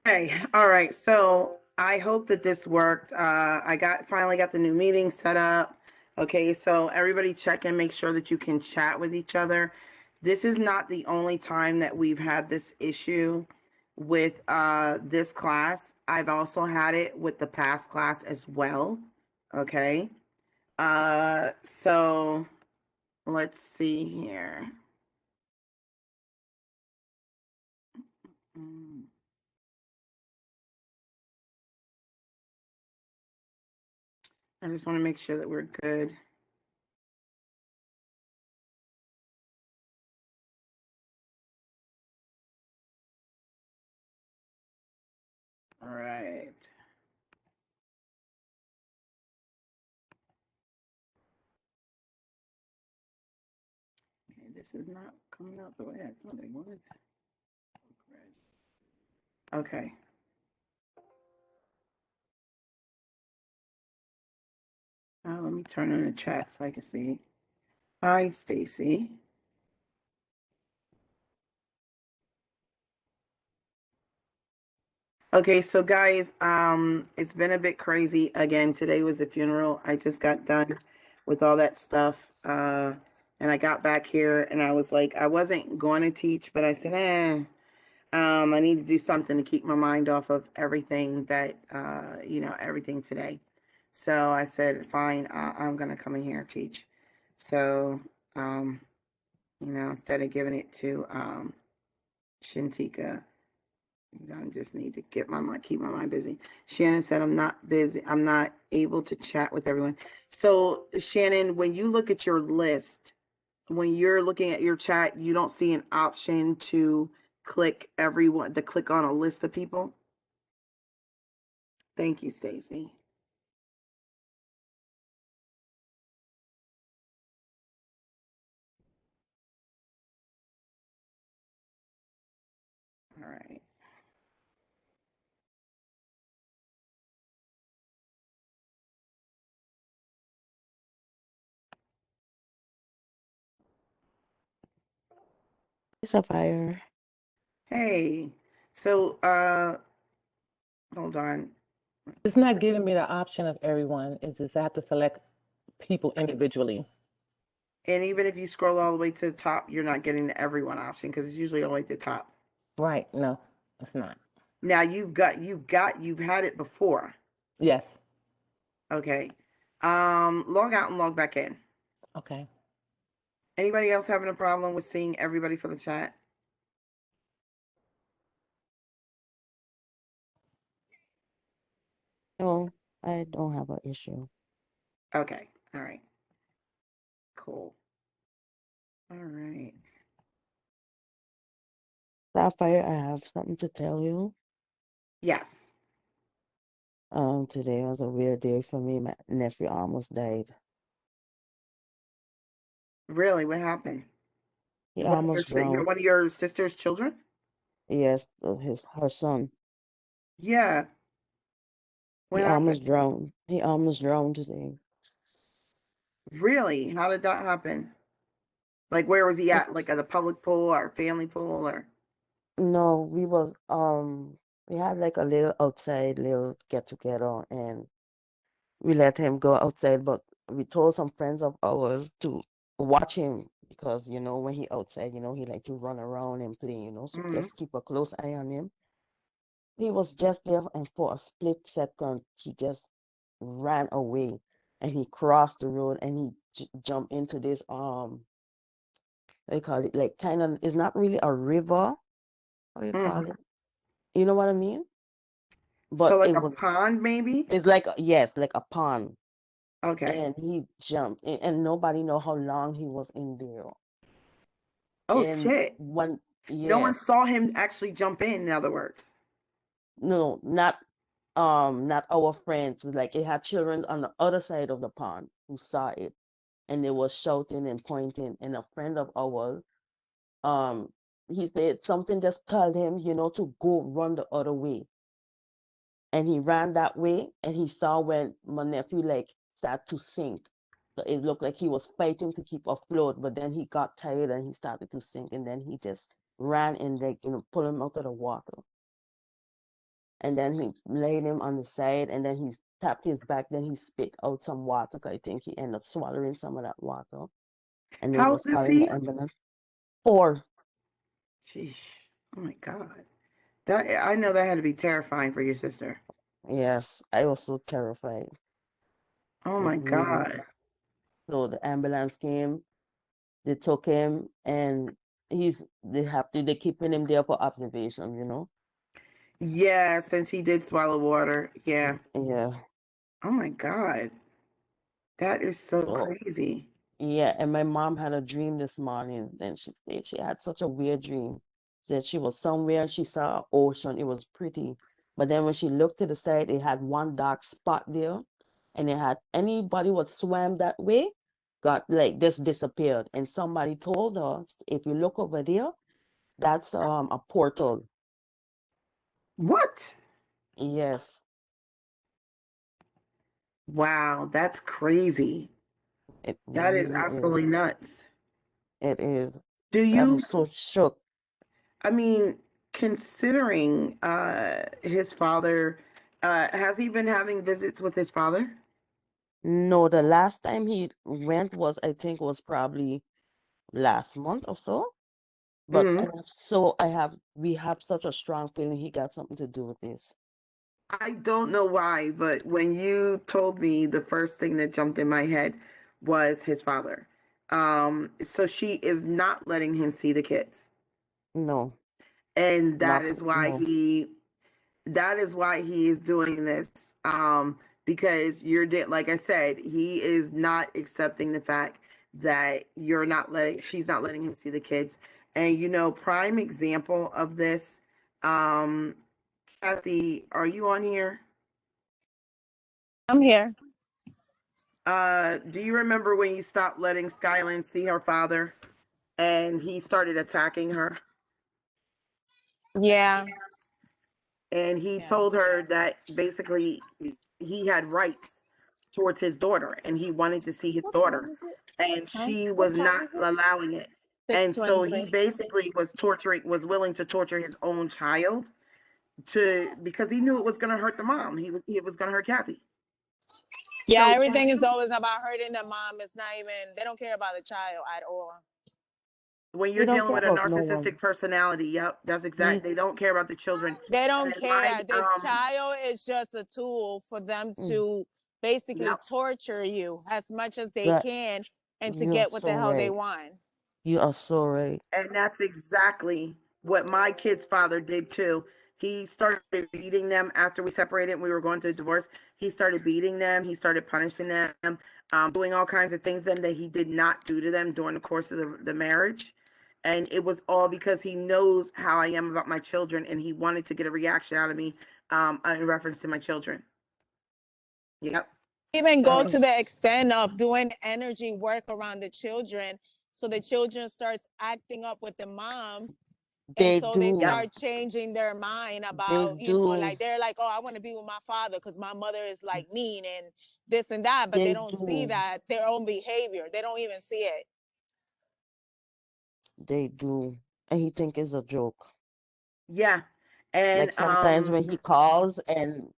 Okay, all right. So I hope that this worked. Finally got the new meeting set up. Okay, so everybody check and make sure that you can chat with each other. This is not the only time that we've had this issue with this class. I've also had it with the past class as well. Okay. So let's see here. Mm, I just want to make sure that we're good. All right. Okay, this is not coming out the way I thought it would. Okay. Let me turn on the chat so I can see. Hi, Stacy. Okay, so guys, it's been a bit crazy again. Today was a funeral. I just got done with all that stuff. And I got back here and I was like, I wasn't going to teach, but I said, I need to do something to keep my mind off of everything that, everything today. So I said, fine, I'm going to come in here and teach. So, instead of giving it to Shintika, I just need to keep my mind busy. Shannon said, I'm not busy. I'm not able to chat with everyone. So, Shannon, when you look at your list, when you're looking at your chat, you don't see an option to click on a list of people. Thank you, Stacy. All right. Sapphire. Hey. So, hold on. It's not giving me the option of everyone. It's just I have to select people individually. And even if you scroll all the way to the top, you're not getting the everyone option because it's usually all the way at the top. Right. No, it's not. Now you've had it before. Yes. Okay. Log out and log back in. Okay. Anybody else having a problem with seeing everybody for the chat? No, I don't have an issue. Okay. All right. Cool. All right. Sapphire, I have something to tell you. Yes. Today was a weird day for me. My nephew almost died. Really, what happened? He almost drowned. One of your sister's children? Yes, her son. Yeah. What He happened? almost drowned. He almost drowned today. Really? How did that happen? Like, where was he at? Like It's at a public pool or family pool or? no, we had like a little outside little get together and we let him go outside, but we told some friends of ours to watch him because when he outside, he like to run around and play, so Mm-hmm. just keep a close eye on him. He was just there and for a split second he just ran away and he crossed the road and he jumped into this what do you call it, like kind of, it's not really a river, how you Mm-hmm. call it, you know what I mean, So but like a pond, maybe? it's like yes, like a pond. Okay. And he jumped and nobody know how long he was in there. Oh And shit. one, No one yes, saw him actually jump in other words. no, not our friends. Like it had children on the other side of the pond who saw it, and they were shouting and pointing. And a friend of ours, um, he said something just told him, to go run the other way. And he ran that way, and he saw when my nephew like started to sink. So it looked like he was fighting to keep afloat, but then he got tired and he started to sink, and then he just ran and like pull him out of the water. and then he laid him on the side, and then he tapped his back, then he spit out some water, 'cause I think he ended up swallowing some of that water, and they How was old is calling the he? ambulance. 4. Sheesh. Oh my God. That I know that had to be terrifying for your sister. Yes, I was so terrified. Oh It my really was. God. So the ambulance came, they took him, and they're keeping him there for observation, you know? Yeah, since he did swallow water. Yeah. Yeah. Oh my God. That is so So crazy. yeah, and my mom had a dream this morning, and she said she had such a weird dream. Said she was somewhere, she saw an ocean, it was pretty. But then when she looked to the side, it had one dark spot there, and it had anybody what swam that way, got like just disappeared. And somebody told us, if you look over there, that's a portal. What? Yes, Wow, that's crazy. it That is really is. absolutely nuts. It is. Do I you, was so shook. I mean, considering his father, has he been having visits with his father? No, the last time he went was, I think, was probably last month or so. But Hmm. we have such a strong feeling he got something to do with this. I don't know why, but when you told me, the first thing that jumped in my head was his father. So she is not letting him see the kids. No, And not no. that is why he is doing this. Because like I said, he is not accepting the fact that she's not letting him see the kids. And prime example of this, um, Kathy, are you on here? I'm here. Do you remember when you stopped letting Skylin see her father and he started attacking her? Yeah. And he Yeah. told her that basically he had rights towards his daughter and he wanted to see his What time daughter is it? and Huh? she What was time not is it? allowing it. And so he 6:23. basically was willing to torture his own child because he knew it was going to hurt the mom. It was going to hurt Kathy. Yeah, So everything is always about hurting the mom. It's not even, they don't care about the child at all. when He you're don't dealing care with a about no one. narcissistic personality, yep, that's He's exact. They don't care about the children. They don't And my care. The child is just a tool for them mm, to basically yep. torture you as much as they that can and to you are get what the so hell they right. want. You are so right. And that's exactly what my kid's father did too. He started beating them after we separated and we were going through a divorce. He started beating them. He started punishing them, doing all kinds of things to them that he did not do to them during the course of the marriage. And it was all because he knows how I am about my children and he wanted to get a reaction out of me in reference to my children. Yep. Even go So, to the extent of doing energy work around the children so the children starts acting up with the mom, and They so they yep. do. start changing their mind They about, do. like they're like, oh, I want to be with my father because my mother is like mean and this and that, but they They don't see do. that their own behavior, they don't even see it. They do. And he think it's a joke. Yeah. And Like sometimes when he calls and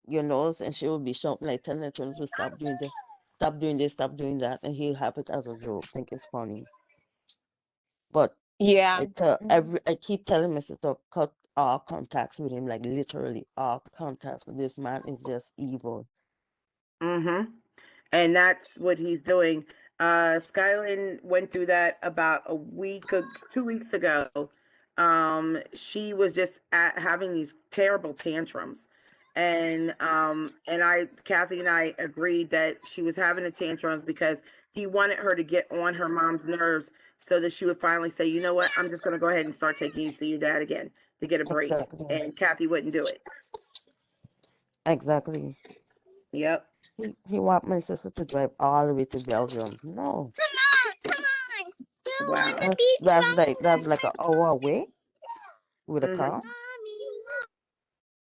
she will be shouting, like telling the children to stop doing this, stop doing this, stop doing that, and he'll have it as a joke, think it's funny. But Yeah. I keep telling my sister, cut all contacts with him, like literally all contacts. This man is just evil. mhm. And that's what he's doing. Skylin went through that about 2 weeks ago. She was just having these terrible tantrums, and Kathy and I agreed that she was having the tantrums because he wanted her to get on her mom's nerves so that she would finally say, you know what, I'm just going to go ahead and start taking you to see your dad again to get a break. Exactly. And Kathy wouldn't do it. Exactly. Yep. He want my sister to drive all the way to Belgium. No. Wow. That's like an hour away with a Hmm. car.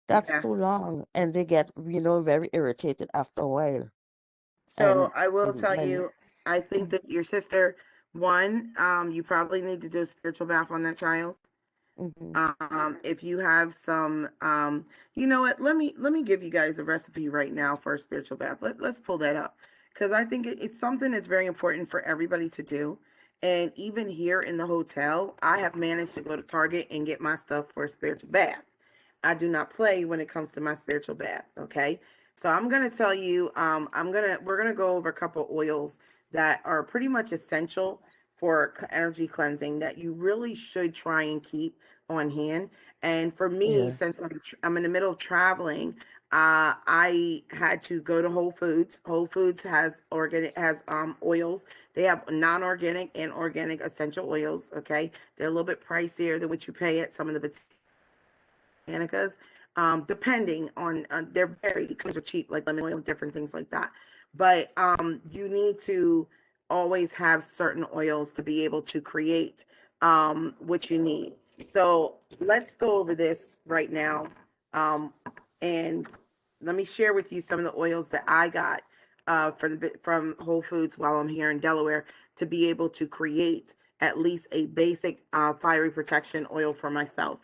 That's Yeah. too long. And they get, very irritated after a while. So And I will tell when you, I think that your sister, one, you probably need to do a spiritual bath on that child. If you have some, you know what? Let me give you guys a recipe right now for a spiritual bath. Let's pull that up because I think it's something that's very important for everybody to do. And even here in the hotel, I have managed to go to Target and get my stuff for a spiritual bath. I do not play when it comes to my spiritual bath. Okay, so I'm gonna tell you, we're gonna go over a couple oils that are pretty much essential for energy cleansing that you really should try and keep on hand. And for me, Yeah. since I'm in the middle of traveling, I had to go to Whole Foods. Whole Foods has oils. They have non-organic and organic essential oils. Okay, they're a little bit pricier than what you pay at some of the botanicas, depending on they're very because they're cheap, like lemon oil and different things like that. But you need to always have certain oils to be able to create what you need. So let's go over this right now, and let me share with you some of the oils that I got from Whole Foods while I'm here in Delaware to be able to create at least a basic fiery protection oil for myself.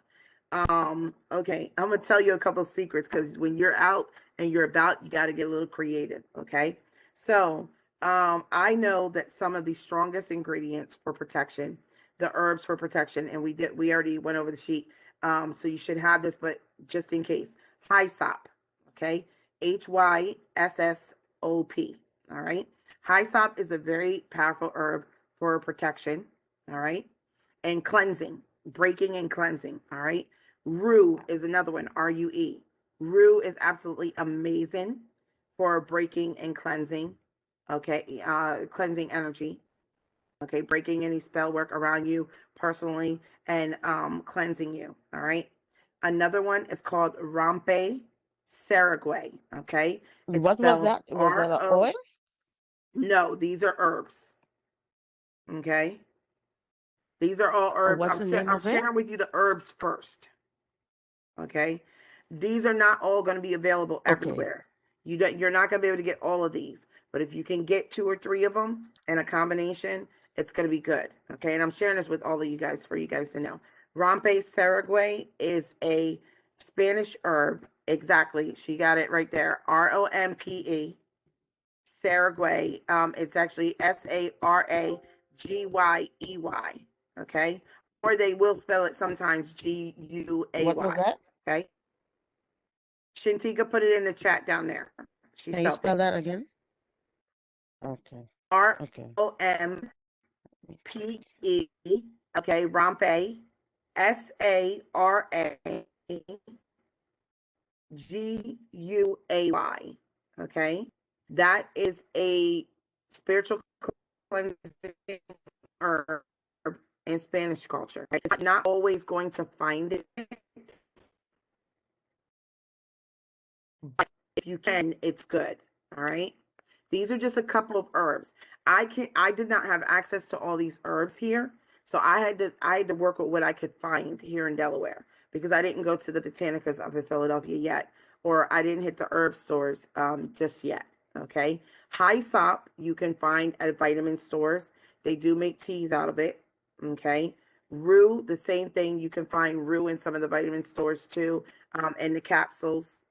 Okay, I'm gonna tell you a couple secrets because when you're out and you're about, you got to get a little creative. Okay, so I know that some of the strongest ingredients for protection, the herbs for protection, and we already went over the sheet. So you should have this, but just in case, hyssop. Okay, HYSSOP. All right, hyssop is a very powerful herb for protection. All right, and cleansing, breaking and cleansing. All right. Rue is another one, RUE. Rue is absolutely amazing for breaking and cleansing. Okay, cleansing energy. Okay, breaking any spell work around you personally and cleansing you. All right. Another one is called Rampe Sarague. Okay, it's What was spelled that? Was that an RO. oil? No, these are herbs. Okay, these are all Or herbs. what's the name I'm of it? sharing with you the herbs first. Okay, these are not all going to be available Okay. everywhere. You're not going to be able to get all of these, but if you can get two or three of them in a combination, it's going to be good. Okay, and I'm sharing this with all of you guys for you guys to know. Rompe Sarague is a Spanish herb. Exactly, she got it right there. ROMPE Sarague. It's actually SARAGYEY. Okay, or they will spell it sometimes What was GUAY. that? Okay. Shintika put it in the chat down there. She Can you spelled spell it. that again? Okay. R Okay. O M Let me check. P E. Okay, Rampe. SARAGUAY. Okay. That is a spiritual cleansing herb in Spanish culture. It's not always going to find it, but if you can, it's good. All right. These are just a couple of herbs. I did not have access to all these herbs here. So I had to work with what I could find here in Delaware because I didn't go to the botanicas up in Philadelphia yet, or I didn't hit the herb stores just yet. Okay. Hyssop you can find at vitamin stores. They do make teas out of it. Okay. Rue, the same thing. You can find rue in some of the vitamin stores too, and the capsules.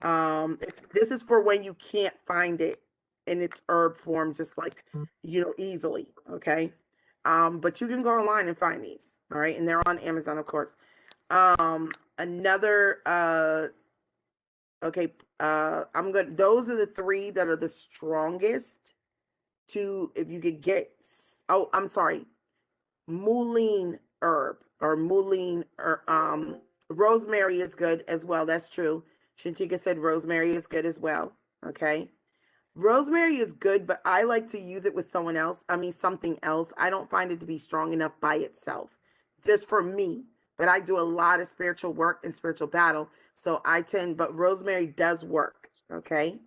This is for when you can't find it in its herb form, just like, easily. Okay. But you can go online and find these. All right. And they're on Amazon, of course. Another, okay. Those are the three that are the strongest if you could get, oh, I'm sorry, mullein herb or mullein, or rosemary is good as well. That's true. Shantika said rosemary is good as well. Okay. Rosemary is good, but I like to use it with something else. I don't find it to be strong enough by itself, just for me. But I do a lot of spiritual work and spiritual battle, so but rosemary does work. Okay.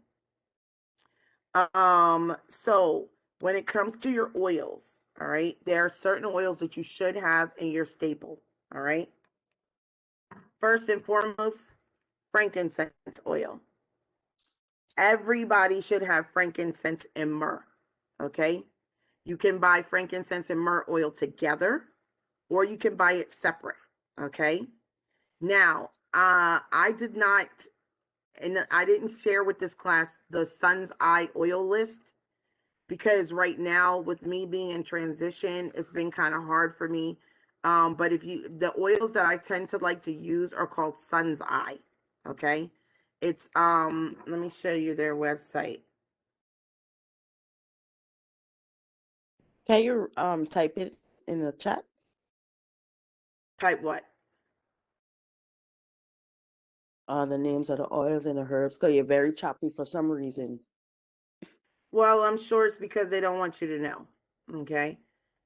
So when it comes to your oils, all right, there are certain oils that you should have in your staple. All right. First and foremost, frankincense oil. Everybody should have frankincense and myrrh. Okay. You can buy frankincense and myrrh oil together, or you can buy it separate. Okay. Now, I did not, and I didn't share with this class the Sun's Eye oil list because right now, with me being in transition, it's been kind of hard for me. But the oils that I tend to like to use are called Sun's Eye. Okay. It's, let me show you their website. Can you type it in the chat? Type what? The names of the oils and the herbs, because you're very choppy for some reason. Well, I'm sure it's because they don't want you to know. Okay.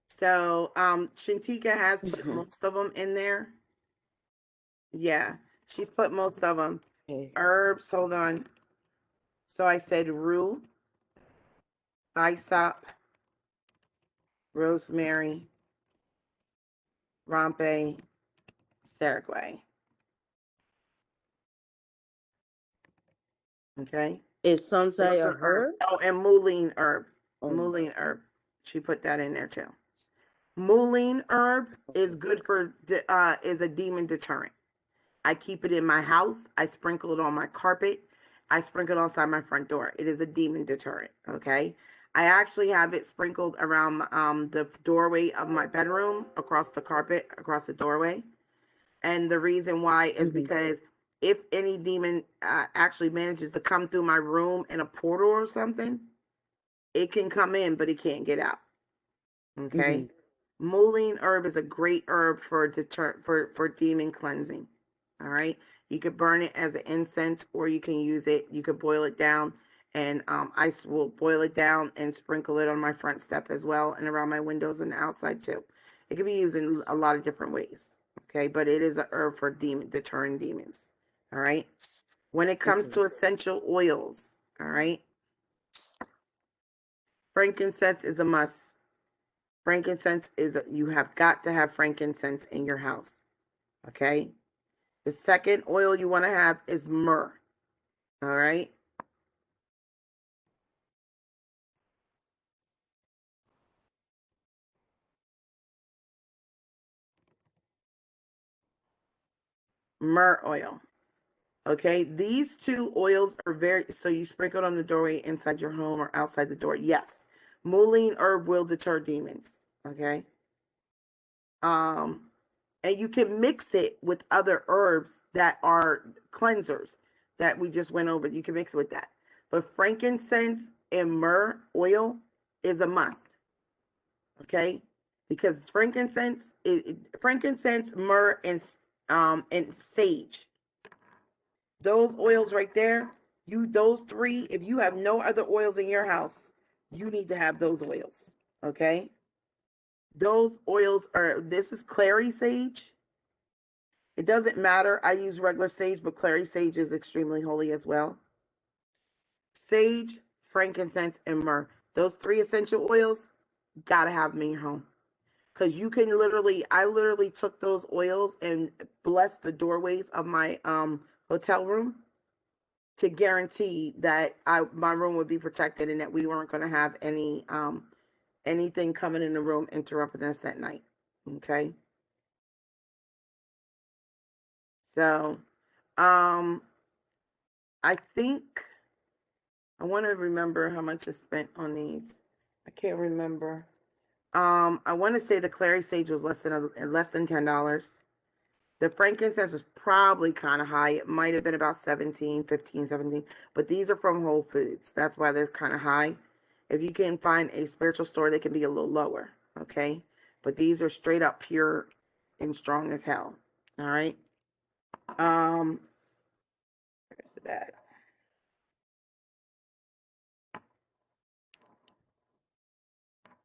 So, Shantika has put most of them in there. Yeah, she's put most of them. Okay. Herbs, hold on. So I said rue, hyssop, rosemary, rampe, saragway. Okay. Is sunset Those a are herbs. herb? Oh, and mullein herb. Oh, Mullein herb. She put that in there too. Mullein herb is good for is a demon deterrent. I keep it in my house. I sprinkle it on my carpet. I sprinkle it outside my front door. It is a demon deterrent. Okay. I actually have it sprinkled around the doorway of my bedroom, across the carpet, across the doorway. And the reason why is because if any demon actually manages to come through my room in a portal or something, it can come in, but it can't get out. Okay. Mullein herb is a great herb for for demon cleansing. All right. You could burn it as an incense, or you can use it. You could boil it down, and I will boil it down and sprinkle it on my front step as well, and around my windows and the outside too. It can be used in a lot of different ways. Okay, but it is a herb for deterring demons. All right. When it comes to essential oils, all right, frankincense is a must. Frankincense you have got to have frankincense in your house. Okay. The second oil you want to have is myrrh. All right. Myrrh oil. Okay. These two oils are so you sprinkle it on the doorway inside your home or outside the door. Yes. Mullein herb will deter demons. Okay. And you can mix it with other herbs that are cleansers that we just went over. You can mix it with that. But frankincense and myrrh oil is a must. Okay? Because frankincense, myrrh, and sage. Those oils right there, those three, if you have no other oils in your house, you need to have those oils. Okay? Those oils this is clary sage. It doesn't matter. I use regular sage, but clary sage is extremely holy as well. Sage, frankincense, and myrrh. Those three essential oils, gotta have them in your home. Because you can I literally took those oils and blessed the doorways of my hotel room to guarantee that my room would be protected and that we weren't going to have anything coming in the room interrupting us at night. Okay. So, I think I want to remember how much I spent on these. I can't remember. I want to say the clary sage was less than $10. The frankincense is probably kind of high. It might have been about 17, 15, 17. But these are from Whole Foods. That's why they're kind of high. If you can find a spiritual store, they can be a little lower. Okay. But these are straight up pure and strong as hell. All right. Where's that?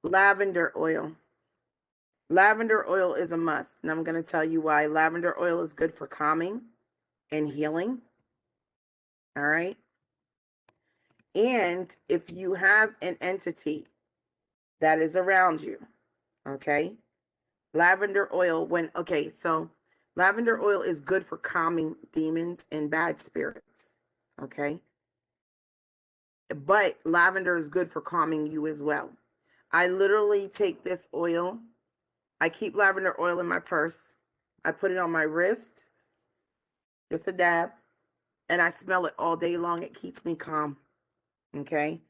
Lavender oil. Lavender oil is a must, and I'm going to tell you why. Lavender oil is good for calming and healing. All right. And if you have an entity that is around you, okay, lavender oil, so lavender oil is good for calming demons and bad spirits, okay? But lavender is good for calming you as well. I literally take this oil. I keep lavender oil in my purse. I put it on my wrist, just a dab, and I smell it all day long. It keeps me calm. Okay.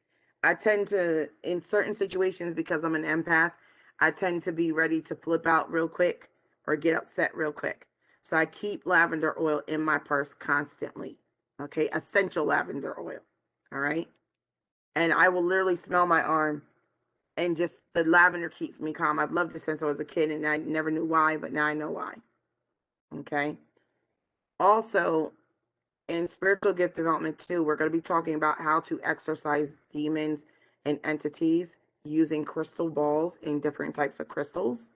I tend to, in certain situations, because I'm an empath, I tend to be ready to flip out real quick or get upset real quick. So I keep lavender oil in my purse constantly. Okay. Essential lavender oil. All right. And I will literally smell my arm, and just the lavender keeps me calm. I've loved it since I was a kid, and I never knew why, but now I know why. Okay. Also, in spiritual gift development too, we're going to be talking about how to exorcise demons and entities using crystal balls and different types of crystals.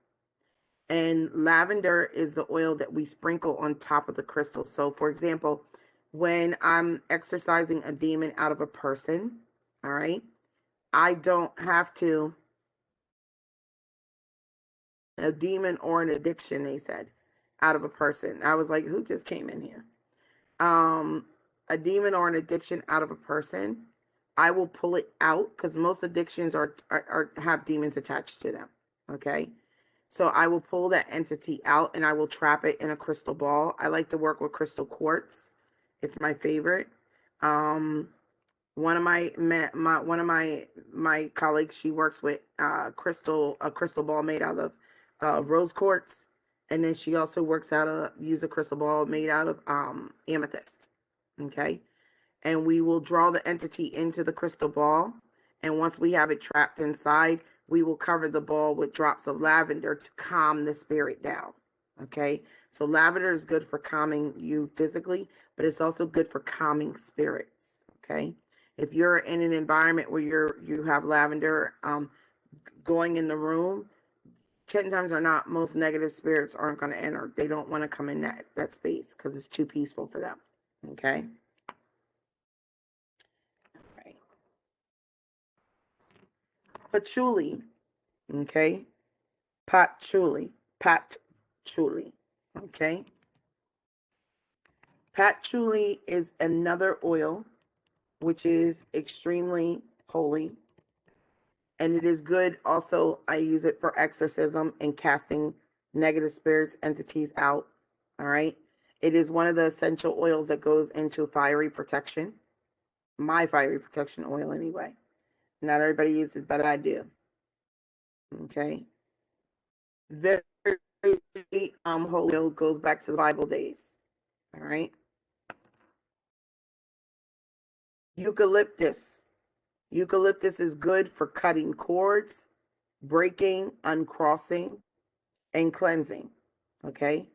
And lavender is the oil that we sprinkle on top of the crystal. So for example, when I'm exorcising a demon out of a person, all right, I don't have to, a demon or an addiction, they said, out of a person. I was like, who just came in here? A demon or an addiction out of a person, I will pull it out, because most addictions are have demons attached to them. Okay. So I will pull that entity out and I will trap it in a crystal ball. I like to work with crystal quartz. It's my favorite. One of my colleagues, she works with a crystal ball made out of rose quartz, and then she also use a crystal ball made out of amethyst. Okay, and we will draw the entity into the crystal ball, and once we have it trapped inside, we will cover the ball with drops of lavender to calm the spirit down. Okay, so lavender is good for calming you physically, but it's also good for calming spirits. Okay, if you're in an environment where you have lavender going in the room, 10 times or not, most negative spirits aren't going to enter. They don't want to come in that space because it's too peaceful for them. Okay. All right. Patchouli. Okay. Patchouli. Okay. Patchouli is another oil which is extremely holy, and it is good. Also, I use it for exorcism and casting negative spirits, entities out. All right. It is one of the essential oils that goes into fiery protection. My fiery protection oil, anyway. Not everybody uses it, but I do. Okay. Very holy oil, goes back to the Bible days. All right. Eucalyptus. Eucalyptus is good for cutting cords, breaking, uncrossing, and cleansing. Okay.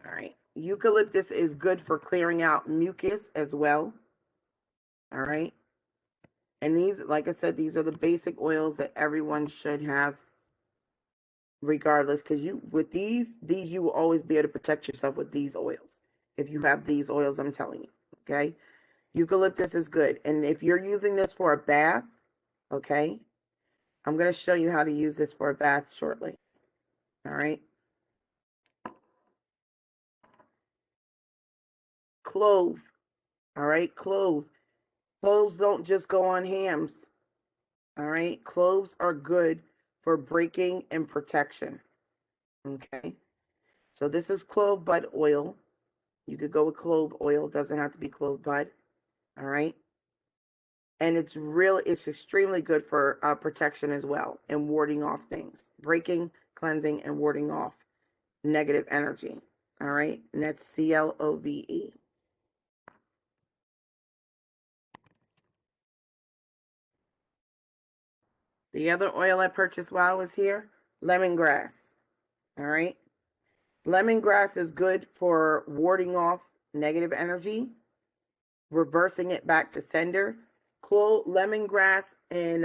All right. Eucalyptus is good for clearing out mucus as well. All right. And these, like I said, these are the basic oils that everyone should have regardless, because with these you will always be able to protect yourself with these oils. If you have these oils, I'm telling you. Okay. Eucalyptus is good. And if you're using this for a bath, okay, I'm going to show you how to use this for a bath shortly. All right. Clove. All right. Clove. Cloves don't just go on hams. All right. Cloves are good for breaking and protection. Okay. So this is clove bud oil. You could go with clove oil. It doesn't have to be clove bud. All right. And it's extremely good for protection as well, and warding off things, breaking, cleansing, and warding off negative energy. All right. And that's CLOVE. The other oil I purchased while I was here, lemongrass. All right. Lemongrass is good for warding off negative energy, reversing it back to sender. Lemongrass and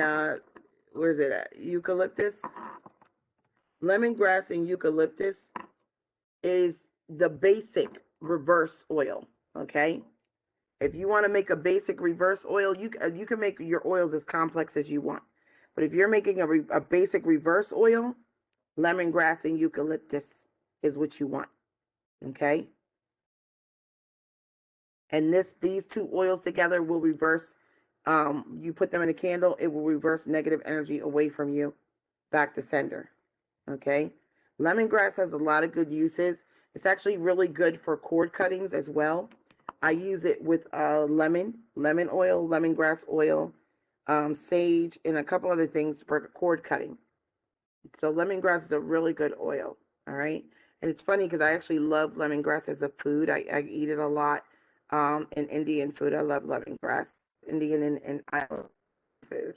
where's it at? Eucalyptus. Lemongrass and eucalyptus is the basic reverse oil. Okay. If you want to make a basic reverse oil, you can make your oils as complex as you want. But if you're making a basic reverse oil, lemongrass and eucalyptus is what you want. Okay. And these two oils together will reverse. You put them in a candle, it will reverse negative energy away from you back to sender. Okay. Lemongrass has a lot of good uses. It's actually really good for cord cuttings as well. I use it with lemon oil, lemongrass oil, sage, and a couple other things for cord cutting. So lemongrass is a really good oil. All right. And it's funny because I actually love lemongrass as a food. I eat it a lot in Indian food. I love lemongrass, Indian and Island food.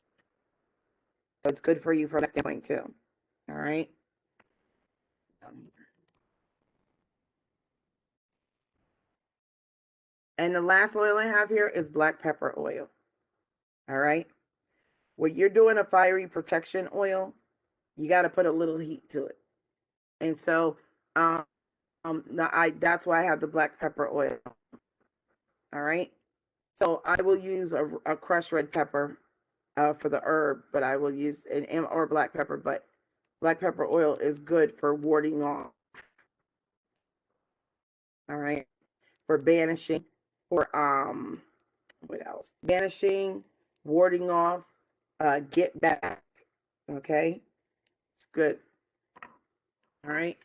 So it's good for you from that standpoint too. All right. And the last oil I have here is black pepper oil. All right. When you're doing a fiery protection oil, you got to put a little heat to it. And so that's why I have the black pepper oil. All right. So I will use a crushed red pepper for the herb, but I will use or black pepper, but black pepper oil is good for warding off. All right. For banishing, for what else? Banishing, warding off, get back. Okay. It's good. All right.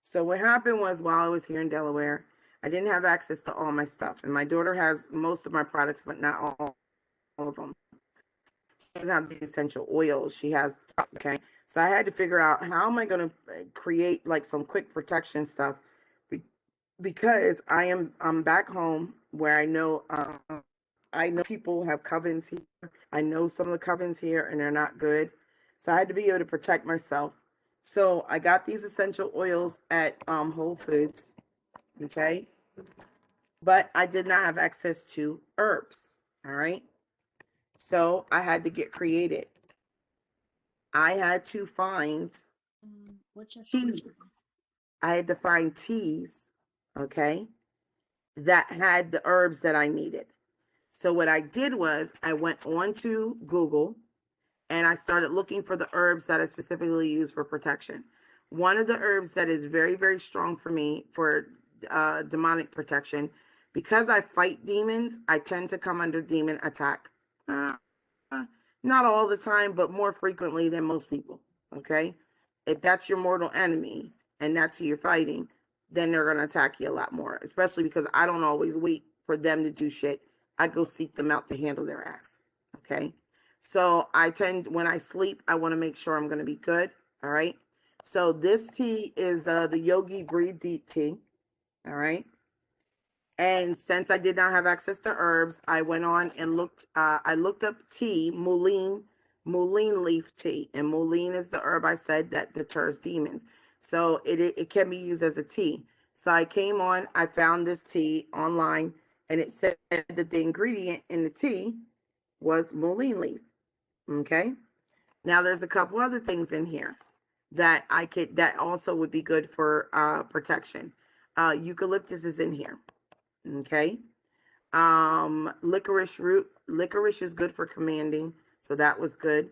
So what happened was while I was here in Delaware, I didn't have access to all my stuff. And my daughter has most of my products, but not all of them. She doesn't have the essential oils. She has, okay. So I had to figure out how am I going to create like some quick protection stuff because I'm back home where I know people have covens here. I know some of the covens here and they're not good. So I had to be able to protect myself. So I got these essential oils at Whole Foods, okay? But I did not have access to herbs, all right? So I had to get creative. I had to find teas. I had to find teas, okay, that had the herbs that I needed. So what I did was I went on to Google and I started looking for the herbs that I specifically use for protection. One of the herbs that is very, very strong for me for demonic protection, because I fight demons, I tend to come under demon attack. Not all the time, but more frequently than most people, okay? If that's your mortal enemy and that's who you're fighting, then they're going to attack you a lot more, especially because I don't always wait for them to do shit. I go seek them out to handle their ass, okay? So when I sleep, I want to make sure I'm going to be good. All right. So this tea is the Yogi Breathe Deep tea. All right. And since I did not have access to herbs, I went on and looked up tea, mullein leaf tea. And mullein is the herb I said that deters demons. So it can be used as a tea. So I came on, I found this tea online, and it said that the ingredient in the tea was mullein leaf. Okay. Now there's a couple other things in here that that also would be good for protection. Eucalyptus is in here. Okay. Licorice root. Licorice is good for commanding. So that was good.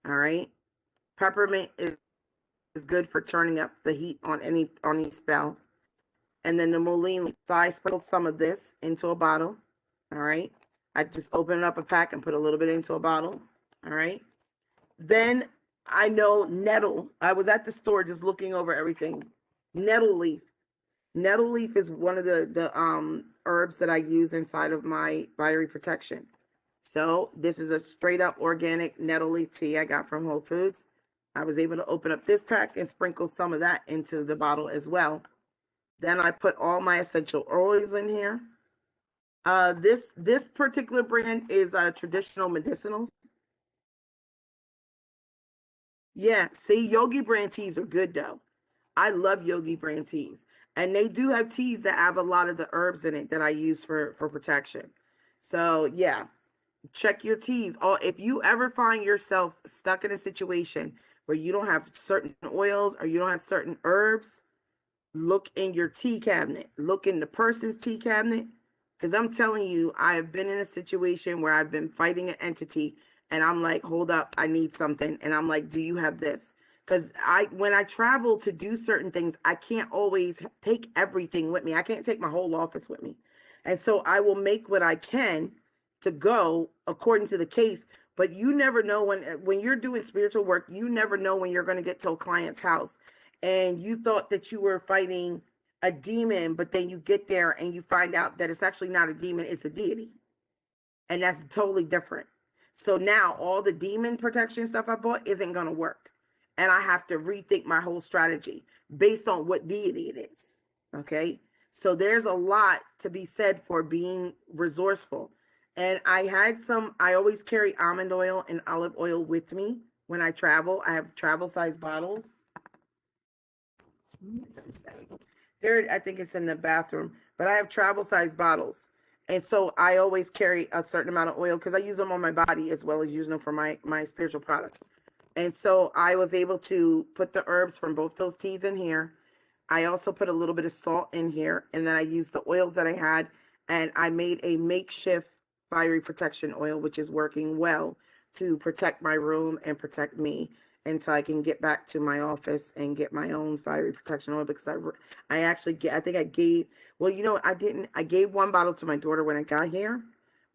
All right. Peppermint is good for turning up the heat on any spell. And then the mullein. So I sprinkled some of this into a bottle. All right. I just opened up a pack and put a little bit into a bottle. All right. Then I know nettle. I was at the store just looking over everything. Nettle leaf. Nettle leaf is one of the herbs that I use inside of my fiery protection. So this is a straight up organic nettle leaf tea I got from Whole Foods. I was able to open up this pack and sprinkle some of that into the bottle as well. Then I put all my essential oils in here. This particular brand is traditional medicinals. Yeah, see, Yogi brand teas are good though. I love Yogi brand teas. And they do have teas that have a lot of the herbs in it that I use for protection. So yeah, check your teas. Or if you ever find yourself stuck in a situation where you don't have certain oils or you don't have certain herbs, look in your tea cabinet. Look in the person's tea cabinet. Because I'm telling you, I have been in a situation where I've been fighting an entity and I'm like, hold up, I need something. And I'm like, do you have this? Because when I travel to do certain things, I can't always take everything with me. I can't take my whole office with me. And so I will make what I can to go according to the case. But you never know when you're doing spiritual work, you never know when you're going to get to a client's house. and you thought that you were fighting a demon, but then you get there and you find out that it's actually not a demon, it's a deity. And that's totally different. So now all the demon protection stuff I bought isn't going to work. And I have to rethink my whole strategy based on what deity it is. Okay. So there's a lot to be said for being resourceful. And I always carry almond oil and olive oil with me when I travel. I have travel size bottles. There, I think it's in the bathroom, but I have travel size bottles. And so I always carry a certain amount of oil because I use them on my body as well as using them for my spiritual products. And so I was able to put the herbs from both those teas in here. I also put a little bit of salt in here, and then I used the oils that I had, and I made a makeshift fiery protection oil, which is working well to protect my room and protect me until I can get back to my office and get my own fiery protection oil, because I actually get, I think I gave, well, you know, I gave one bottle to my daughter when I got here,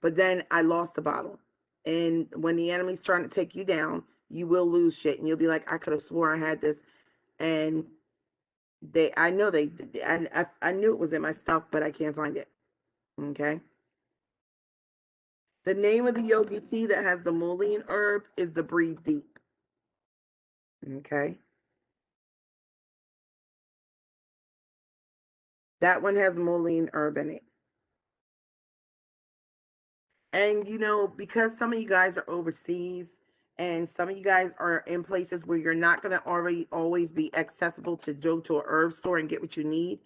but then I lost the bottle. And when the enemy's trying to take you down, you will lose shit, and you'll be like, I could have swore I had this. And I knew it was in my stuff, but I can't find it. Okay. The name of the yogi tea that has the mullein herb is the Breathe Deep. Okay. That one has mullein herb in it. And you know, because some of you guys are overseas and some of you guys are in places where you're not going to always be accessible to go to a herb store and get what you need,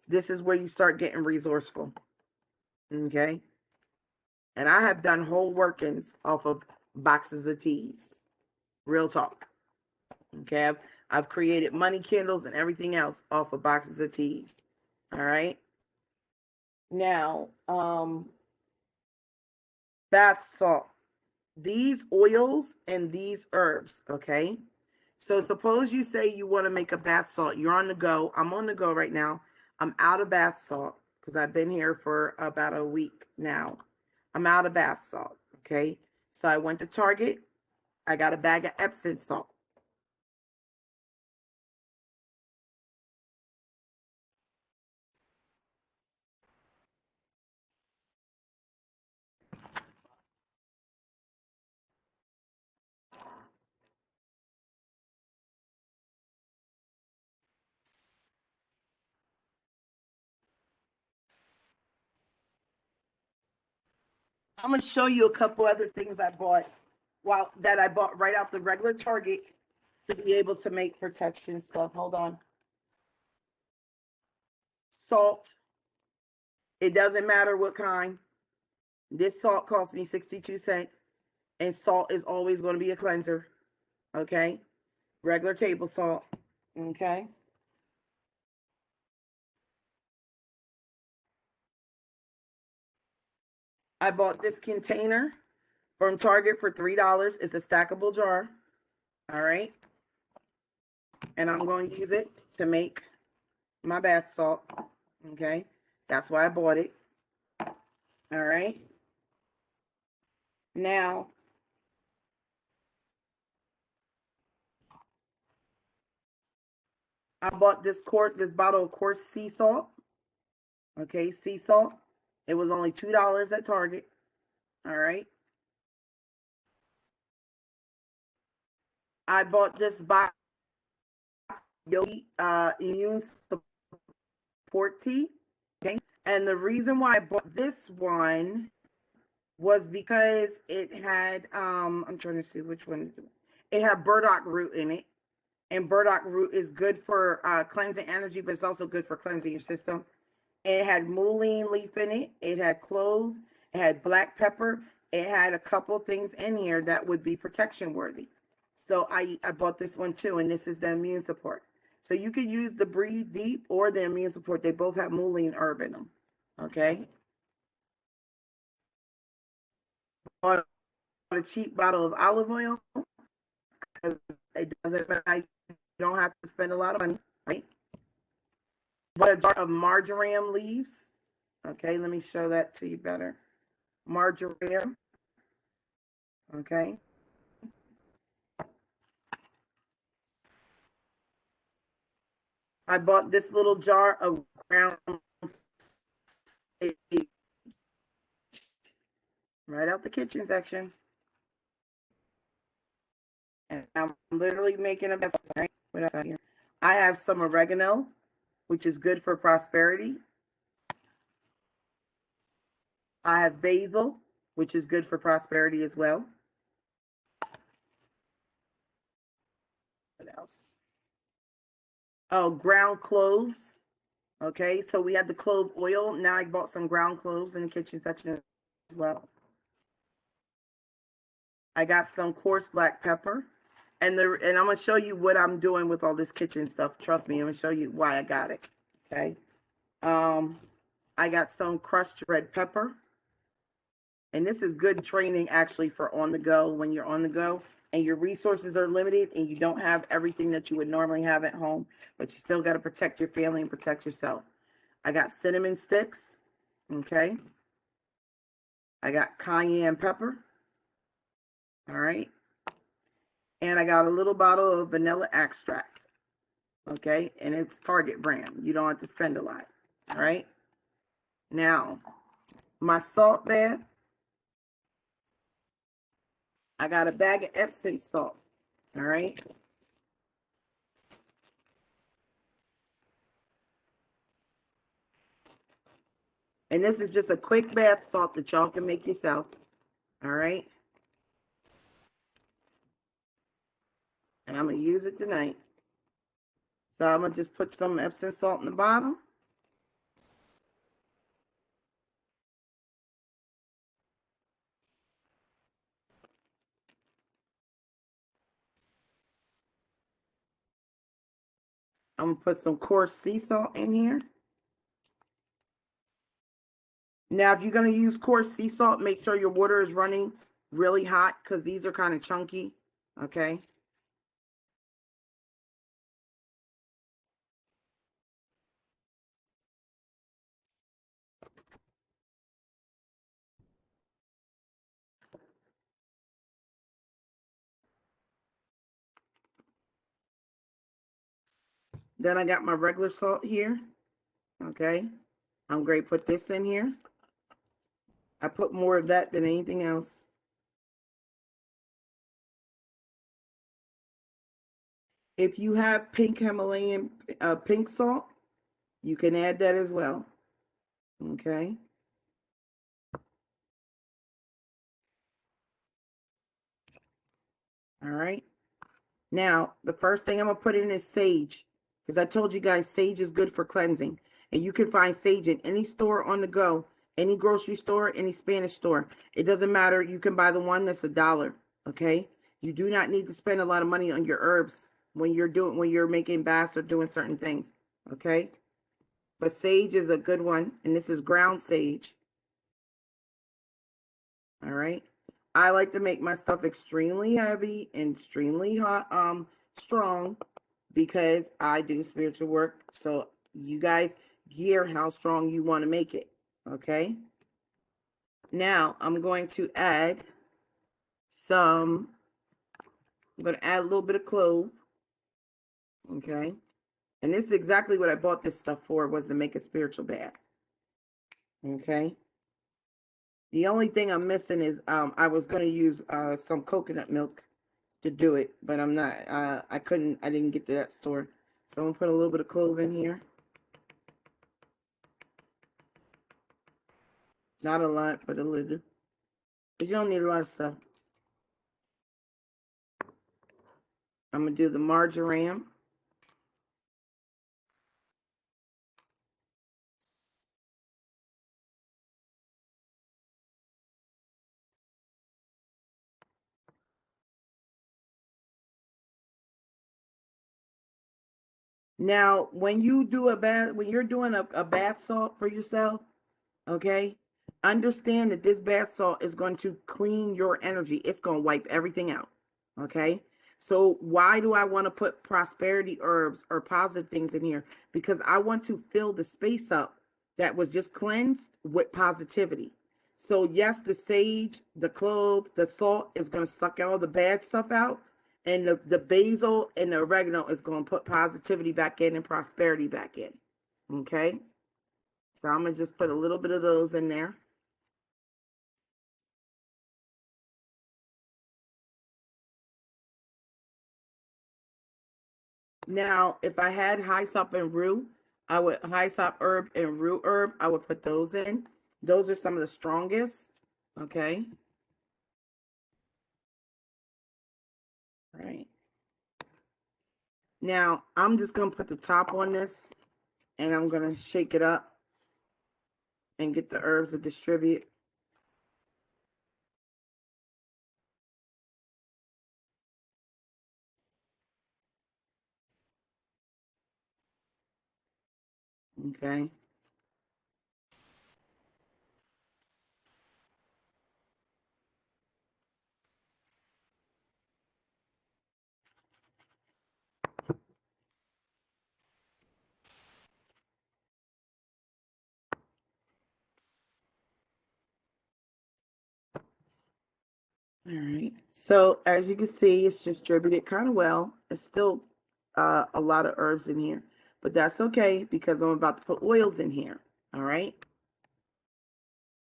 this is where you start getting resourceful. Okay. And I have done whole workings off of boxes of teas. Real talk. Okay. I've created money candles and everything else off of boxes of teas. All right. Now, bath salt. These oils and these herbs, okay? So suppose you say you want to make a bath salt. You're on the go. I'm on the go right now. I'm out of bath salt because I've been here for about a week now. I'm out of bath salt, okay? So I went to Target. I got a bag of Epsom salt. I'm going to show you a couple other things I bought that I bought right out the regular Target to be able to make protection stuff. Hold on. Salt. It doesn't matter what kind. This salt cost me 62 cents. And salt is always going to be a cleanser. Okay. Regular table salt. Okay. I bought this container from Target for $3. It's a stackable jar. All right. And I'm going to use it to make my bath salt. Okay. That's why I bought it. All right. Now, I bought this bottle of coarse sea salt. Okay, sea salt. It was only $2 at Target. All right. I bought this box yogi immune support tea. Okay. And the reason why I bought this one was because it had I'm trying to see which one. It had burdock root in it. And burdock root is good for cleansing energy, but it's also good for cleansing your system. It had mullein leaf in it. It had clove. It had black pepper. It had a couple things in here that would be protection worthy. So I bought this one too, and this is the immune support. So you could use the Breathe Deep or the immune support. They both have mullein herb in them. Okay. Bought a cheap bottle of olive oil because it doesn't matter. You don't have to spend a lot of money, right? Bought a jar of marjoram leaves. Okay, let me show that to you better. Marjoram. Okay. I bought this little jar of ground sage right out the kitchen section. And I'm literally making a mess. Right? What else I have here? I have some oregano, which is good for prosperity. I have basil, which is good for prosperity as well. What else? Oh, ground cloves. Okay, so we had the clove oil. Now I bought some ground cloves in the kitchen section as well. I got some coarse black pepper. And I'm going to show you what I'm doing with all this kitchen stuff. Trust me, I'm going to show you why I got it. Okay. I got some crushed red pepper. And this is good training actually for on the go, when you're on the go and your resources are limited and you don't have everything that you would normally have at home, but you still got to protect your family and protect yourself. I got cinnamon sticks. Okay. I got cayenne pepper. All right. And I got a little bottle of vanilla extract. Okay. And it's Target brand. You don't have to spend a lot. All right. Now, my salt bath. I got a bag of Epsom salt. All right. And this is just a quick bath salt that y'all can make yourself. All right. And I'm going to use it tonight. So I'm going to just put some Epsom salt in the bottom. I'm going to put some coarse sea salt in here. Now, if you're going to use coarse sea salt, make sure your water is running really hot because these are kind of chunky. Okay. Then I got my regular salt here. Okay. I'm going to put this in here. I put more of that than anything else. If you have pink Himalayan pink salt, you can add that as well. Okay. All right. Now, the first thing I'm going to put in is sage. Because I told you guys sage is good for cleansing. And you can find sage in any store on the go, any grocery store, any Spanish store. It doesn't matter. You can buy the one that's $1. Okay. You do not need to spend a lot of money on your herbs when you're making baths or doing certain things. Okay. But sage is a good one. And this is ground sage. All right. I like to make my stuff extremely heavy and extremely hot, strong, because I do spiritual work. So you guys gear how strong you want to make it. Okay. Now I'm going to add I'm going to add a little bit of clove. Okay. And this is exactly what I bought this stuff for, was to make a spiritual bath. Okay. The only thing I'm missing is I was going to use some coconut milk to do it, but I'm not. I didn't get to that store. So I'm going to put a little bit of clove in here. Not a lot, but a little. Because you don't need a lot of stuff. I'm going to do the marjoram. Now, when you do when you're doing a bath salt for yourself, okay, understand that this bath salt is going to clean your energy. It's going to wipe everything out, okay? So why do I want to put prosperity herbs or positive things in here? Because I want to fill the space up that was just cleansed with positivity. So yes, the sage, the clove, the salt is going to suck all the bad stuff out, And the basil and the oregano is going to put positivity back in and prosperity back in. Okay? So I'm going to just put a little bit of those in there. Now, if I had hyssop and rue, I would hyssop herb and rue herb, I would put those in. Those are some of the strongest. Okay? All right. Now, I'm just going to put the top on this, and I'm going to shake it up and get the herbs to distribute. Okay. All right. So as you can see, it's distributed kind of well. It's still a lot of herbs in here, but that's okay because I'm about to put oils in here. All right.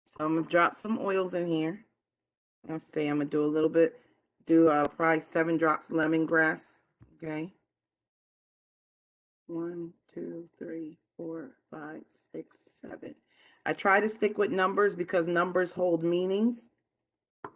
So I'm gonna drop some oils in here. Let's see. I'm gonna do a little bit. Do probably 7 drops lemongrass. Okay. 1, 2, 3, 4, 5, 6, 7. I try to stick with numbers because numbers hold meanings.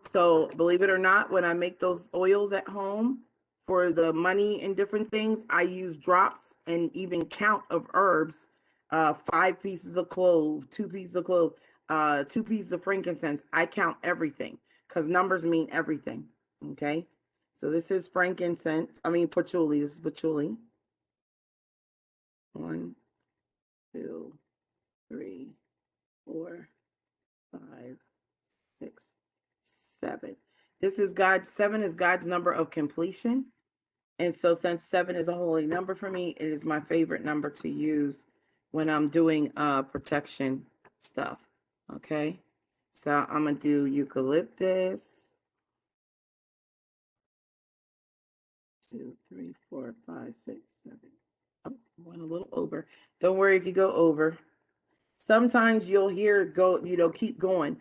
So believe it or not, when I make those oils at home for the money and different things, I use drops and even count of herbs. 5 pieces of clove, 2 pieces of clove, 2 pieces of frankincense. I count everything because numbers mean everything. Okay. So this is frankincense. I mean patchouli. This is patchouli. 1, 2, 3, 4, 5, 6, 7. This is God's 7 is God's number of completion. And so since 7 is a holy number for me, it is my favorite number to use when I'm doing protection stuff. Okay. So I'm gonna do eucalyptus. 2, 3, 4, 5, 6, 7. Oh, went a little over. Don't worry if you go over. Sometimes you'll hear go, keep going,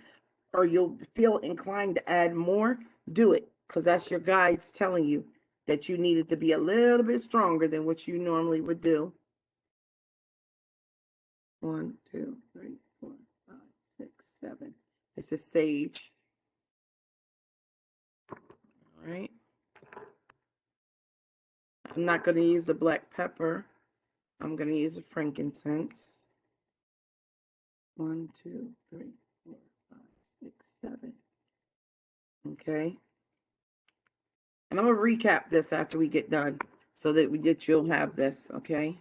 or you'll feel inclined to add more. Do it, because that's your guides telling you that you needed to be a little bit stronger than what you normally would do. 1, 2, 3, 4, 5, 6, 7. This is sage. All right. I'm not going to use the black pepper. I'm going to use the frankincense. 1, 2, 3, 4, 5, 6, 7. Okay. And I'm going to recap this after we get done so that you'll have this, okay?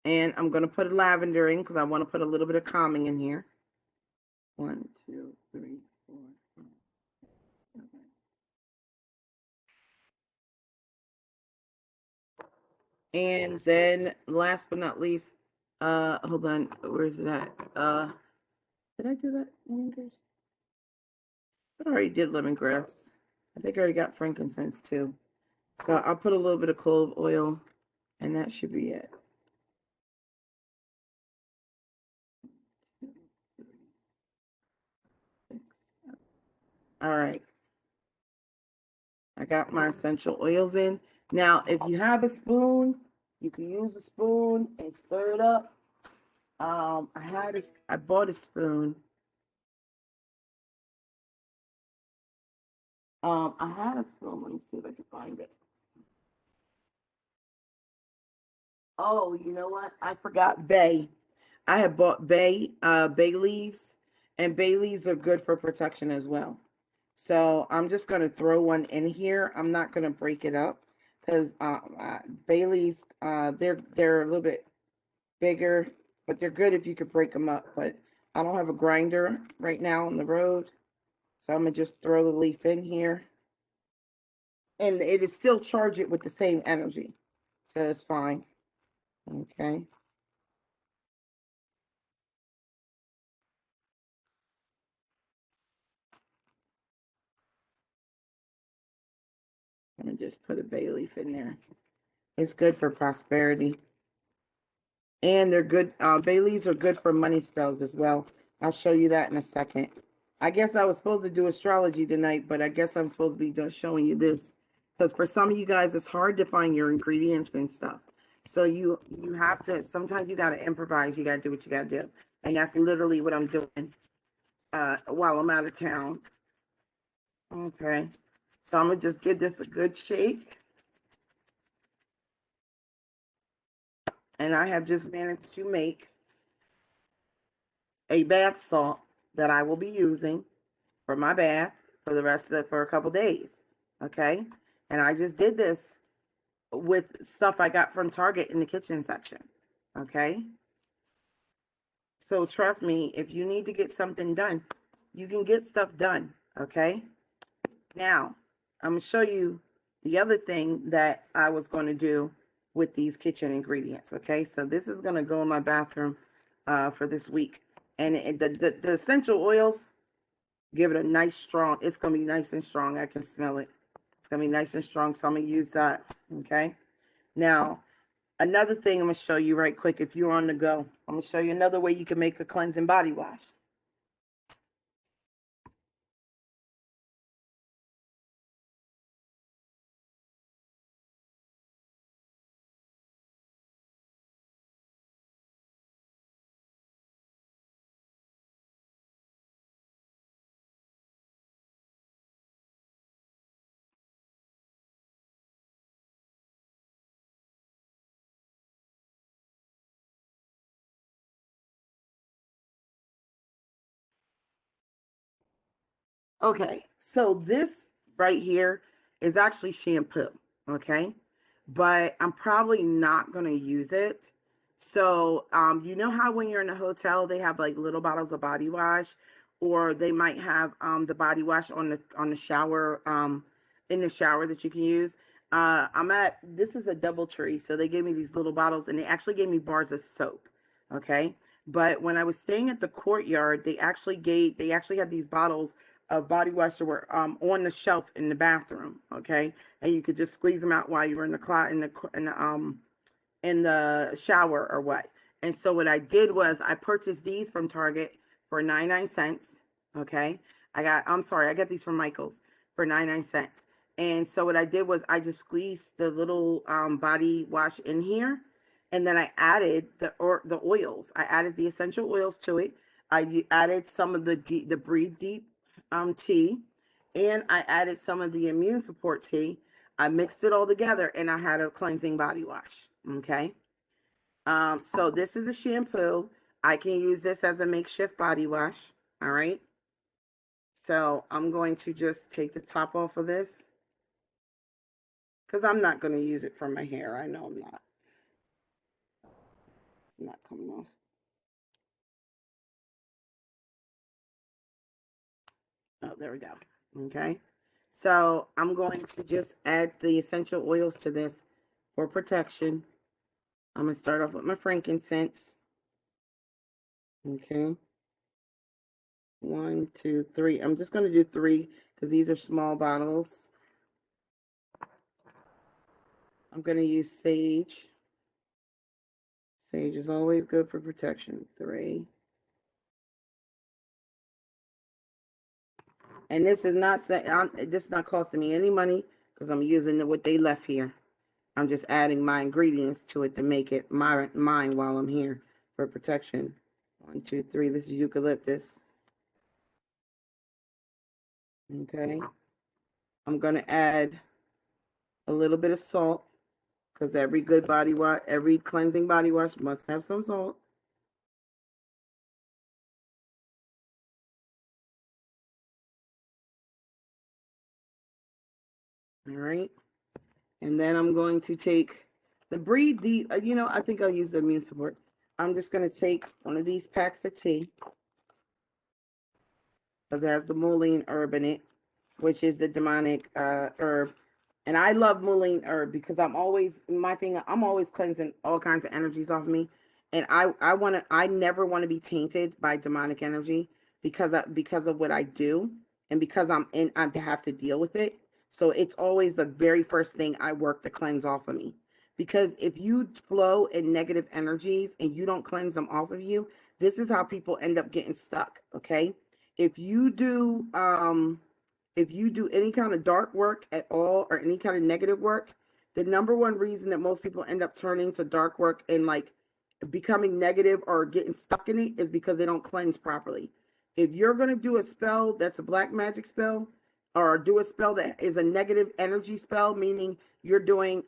And I'm going to put a lavender in because I want to put a little bit of calming in here. 1, 2, 3, 4, 5, 7. And then last but not least, hold on, where's it at? Did I do that? Lemongrass? I already did lemongrass. I think I already got frankincense too. So I'll put a little bit of clove oil, and that should be it. All right. I got my essential oils in. Now, if you have a spoon, you can use a spoon and stir it up. I bought a spoon. I had a spoon. Let me see if I can find it. Oh, you know what? I forgot bay. I have bought bay leaves, and bay leaves are good for protection as well. So I'm just going to throw one in here. I'm not going to break it up because bay leaves, they're a little bit bigger, but they're good if you could break them up. But I don't have a grinder right now on the road, so I'm going to just throw the leaf in here. And it is still charge it with the same energy, so it's fine. Okay. Let me just put a bay leaf in there. It's good for prosperity. And they're good. Bay leaves are good for money spells as well. I'll show you that in a second. I guess I was supposed to do astrology tonight, but I guess I'm supposed to be showing you this. Because for some of you guys, it's hard to find your ingredients and stuff. So you have to, sometimes you got to improvise. You got to do what you got to do. And that's literally what I'm doing while I'm out of town. Okay. So I'm going to just give this a good shake. And I have just managed to make a bath salt that I will be using for my bath for the rest of for a couple days. Okay. And I just did this with stuff I got from Target in the kitchen section. Okay. So trust me, if you need to get something done, you can get stuff done. Okay. Now, I'm going to show you the other thing that I was going to do with these kitchen ingredients. Okay. So this is going to go in my bathroom for this week. And the essential oils, give it a nice strong, it's going to be nice and strong. I can smell it. It's going to be nice and strong. So I'm going to use that. Okay. Now, another thing I'm going to show you right quick if you're on the go. I'm going to show you another way you can make a cleansing body wash. Okay, so this right here is actually shampoo, okay? But I'm probably not going to use it. So, you know how when you're in a hotel, they have like little bottles of body wash, or they might have the body wash on the shower, in the shower that you can use. This is a DoubleTree, so they gave me these little bottles, and they actually gave me bars of soap, okay? But when I was staying at the Courtyard, they actually had these bottles of body wash that were on the shelf in the bathroom, okay, and you could just squeeze them out while you were in the shower or what. And so what I did was I purchased these from Target for 99¢, okay. I got these from Michael's for 99¢. And so what I did was I just squeezed the little body wash in here, and then I added the oils. I added the essential oils to it. I added some of the Breathe Deep tea, and I added some of the immune support tea. I mixed it all together, and I had a cleansing body wash. Okay. So this is a shampoo. I can use this as a makeshift body wash. All right. So I'm going to just take the top off of this because I'm not going to use it for my hair. I know I'm not. Not coming off. Oh, there we go. Okay. So I'm going to just add the essential oils to this for protection. I'm going to start off with my frankincense. Okay. 1, 2, 3. I'm just going to do 3 because these are small bottles. I'm going to use sage. Sage is always good for protection. 3. And this is not costing me any money because I'm using what they left here. I'm just adding my ingredients to it to make it mine while I'm here for protection. 1, 2, 3. This is eucalyptus. Okay. I'm going to add a little bit of salt because every good body wash, every cleansing body wash must have some salt. All right. And then I'm going to take the Breathe Deep. I think I'll use the immune support. I'm just going to take one of these packs of tea because it has the mullein herb in it, which is the demonic herb. And I love mullein herb because I'm always cleansing all kinds of energies off me. And I never want to be tainted by demonic energy because of what I do and because I have to deal with it. So it's always the very first thing I work to cleanse off of me. Because if you flow in negative energies and you don't cleanse them off of you, this is how people end up getting stuck. Okay. If you do any kind of dark work at all or any kind of negative work, the number one reason that most people end up turning to dark work and like becoming negative or getting stuck in it is because they don't cleanse properly. If you're going to do a spell that's a black magic spell, or do a spell that is a negative energy spell, meaning you're doing,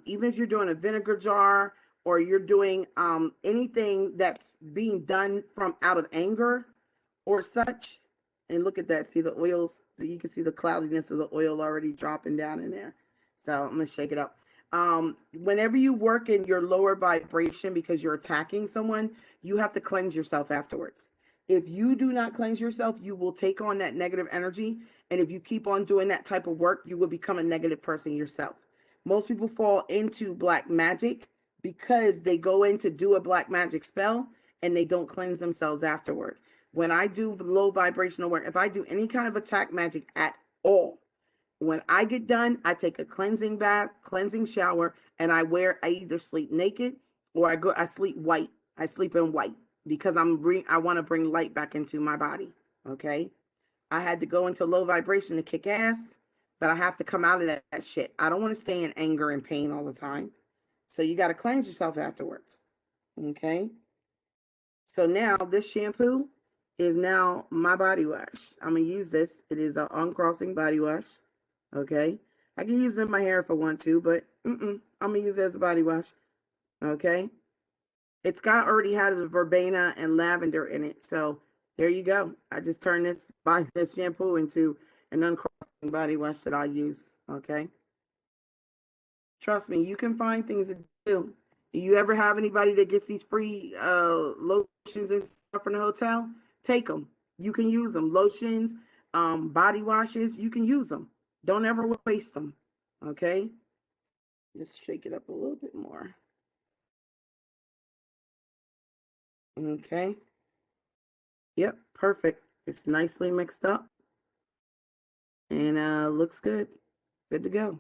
even if you're doing a vinegar jar or you're doing anything that's being done from out of anger or such, and look at that, see the oils, you can see the cloudiness of the oil already dropping down in there. So I'm going to shake it up. Whenever you work in your lower vibration because you're attacking someone, you have to cleanse yourself afterwards. If you do not cleanse yourself, you will take on that negative energy. And if you keep on doing that type of work, you will become a negative person yourself. Most people fall into black magic because they go in to do a black magic spell and they don't cleanse themselves afterward. When I do low vibrational work, if I do any kind of attack magic at all, when I get done, I take a cleansing bath, cleansing shower, and I either sleep naked or I sleep white. I sleep in white because I want to bring light back into my body. Okay. I had to go into low vibration to kick ass, but I have to come out of that shit. I don't want to stay in anger and pain all the time. So you got to cleanse yourself afterwards. Okay. So now this shampoo is now my body wash. I'm going to use this. It is an uncrossing body wash. Okay. I can use it in my hair if I want to, but I'm going to use it as a body wash. Okay. It's got already had a verbena and lavender in it. So there you go. I just turned this shampoo into an uncrossing body wash that I use. Okay. Trust me, you can find things to do. Do you ever have anybody that gets these free lotions and stuff from the hotel? Take them. You can use them. Lotions, body washes, you can use them. Don't ever waste them. Okay. Just shake it up a little bit more. Okay. Yep, perfect. It's nicely mixed up and looks good. Good to go.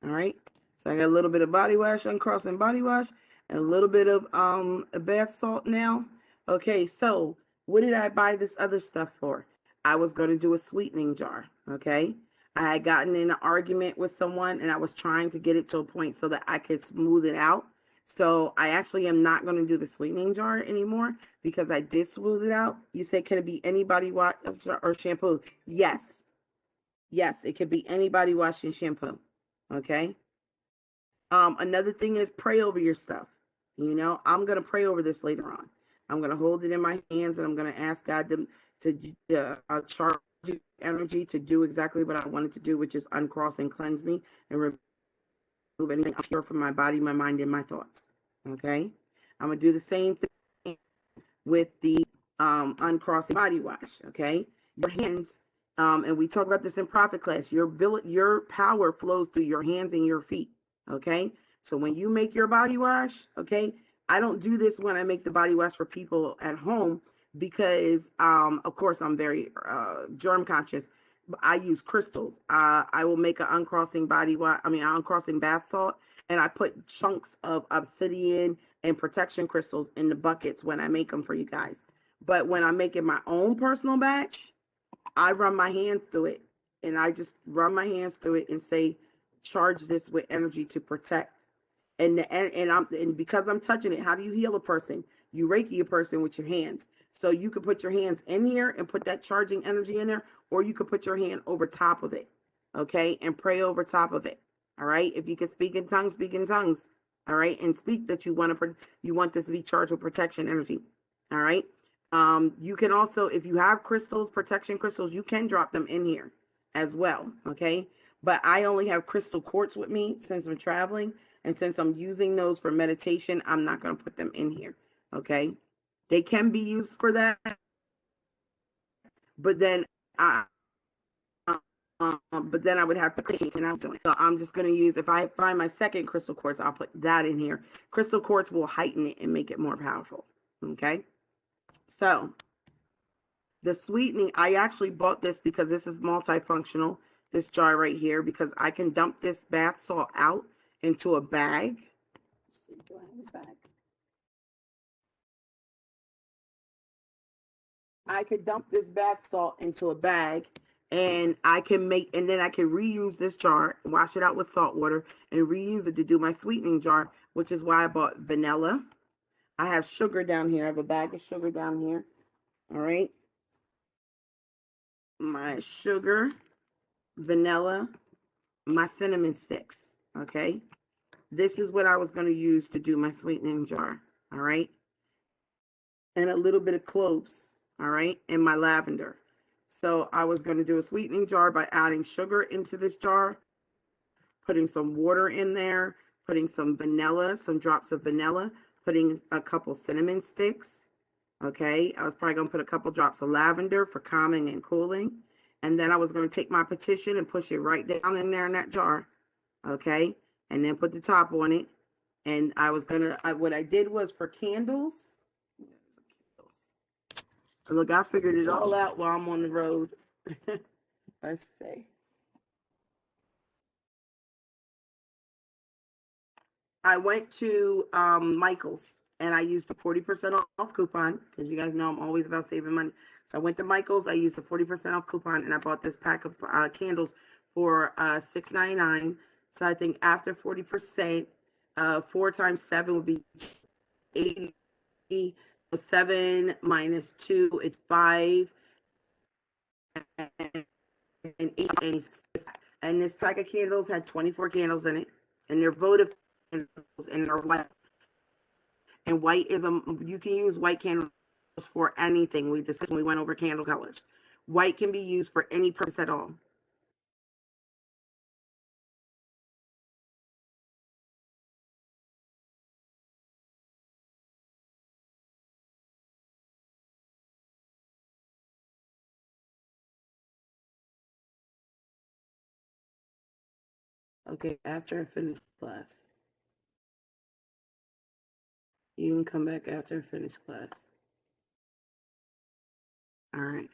All right. So I got a little bit of body wash, uncrossing body wash, and a little bit of a bath salt now. Okay, so what did I buy this other stuff for? I was going to do a sweetening jar. Okay. I had gotten in an argument with someone and I was trying to get it to a point so that I could smooth it out. So I actually am not going to do the sweetening jar anymore because I did smooth it out. You say, can it be any body wash or shampoo? Yes. Yes, it could be any body wash and shampoo. Okay. Another thing is pray over your stuff. You know, I'm going to pray over this later on. I'm going to hold it in my hands and I'm going to ask God to charge energy to do exactly what I wanted to do, which is uncross and cleanse me and remove anything pure from my body, my mind, and my thoughts. Okay. I'm going to do the same thing with the uncrossing body wash. Okay. Your hands, and we talk about this in Prophet class, your power flows through your hands and your feet. Okay. So when you make your body wash, okay, I don't do this when I make the body wash for people at home because, of course, I'm very germ conscious. I use crystals. I will make an uncrossing uncrossing bath salt, and I put chunks of obsidian and protection crystals in the buckets when I make them for you guys. But when I'm making my own personal batch, I run my hands through it, and I just run my hands through it and say, charge this with energy to protect. And because I'm touching it, how do you heal a person? You Reiki a person with your hands. So you could put your hands in here and put that charging energy in there, or you could put your hand over top of it, okay, and pray over top of it. All right. If you can speak in tongues, speak in tongues. All right, and speak that you want this to be charged with protection energy. All right. You can also, if you have crystals, protection crystals, you can drop them in here as well. Okay. But I only have crystal quartz with me since I'm traveling. And since I'm using those for meditation, I'm not going to put them in here. Okay. They can be used for that. But then I would have to clean it out. So I'm just going to use, if I find my second crystal quartz, I'll put that in here. Crystal quartz will heighten it and make it more powerful. Okay. So the sweetening, I actually bought this because this is multifunctional. this jar right here because I can dump this bath salt out into a bag. Let's see, do I have a bag? I could dump this bath salt into a bag and I can make, and then I can reuse this jar, wash it out with salt water and reuse it to do my sweetening jar, which is why I bought vanilla. I have sugar down here. I have a bag of sugar down here. All right. My sugar, vanilla, my cinnamon sticks. Okay. This is what I was going to use to do my sweetening jar. All right. And a little bit of cloves. All right. And my lavender. So I was going to do a sweetening jar by adding sugar into this jar, putting some water in there, putting some vanilla, some drops of vanilla, putting a couple cinnamon sticks. Okay. I was probably going to put a couple drops of lavender for calming and cooling. And then I was going to take my petition and push it right down in there in that jar. Okay. And then put the top on it. And I was going to, what I did was for candles. Look, I figured it all out while I'm on the road. Let's see. I went to Michael's and I used a 40% off coupon because you guys know I'm always about saving money. So I went to Michael's. I used a 40% off coupon and I bought this pack of candles for $6.99. So I think after 40%, 4 times 7 would be 80. 7 minus 2 is 5, and 8 and this pack of candles had 24 candles in it, and they're votive candles, and they're white. And white is you can use white candles for anything. We discussed when we went over candle colors. White can be used for any purpose at all. Okay, after I finish class. You can come back after I finish class. All right.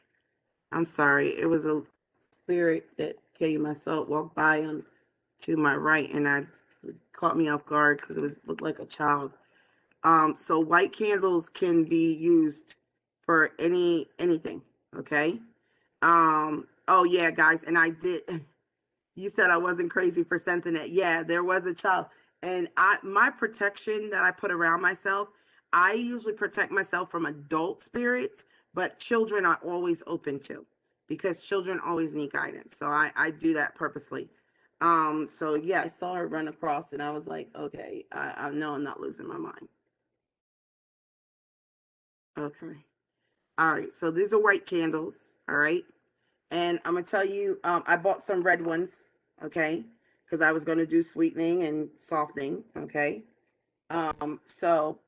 I'm sorry. It was a spirit that came. I saw it walk by on to my right, and it caught me off guard because it looked like a child. So white candles can be used for anything. Okay. Oh yeah, guys, and I did. You said I wasn't crazy for sensing it. Yeah, there was a child. And my protection that I put around myself, I usually protect myself from adult spirits, but children are always open to because children always need guidance. So I do that purposely. So yeah, I saw her run across and I was like, okay, I know I'm not losing my mind. Okay. All right. So these are white candles. All right. And I'm going to tell you, I bought some red ones, okay, because I was going to do sweetening and softening, okay. So,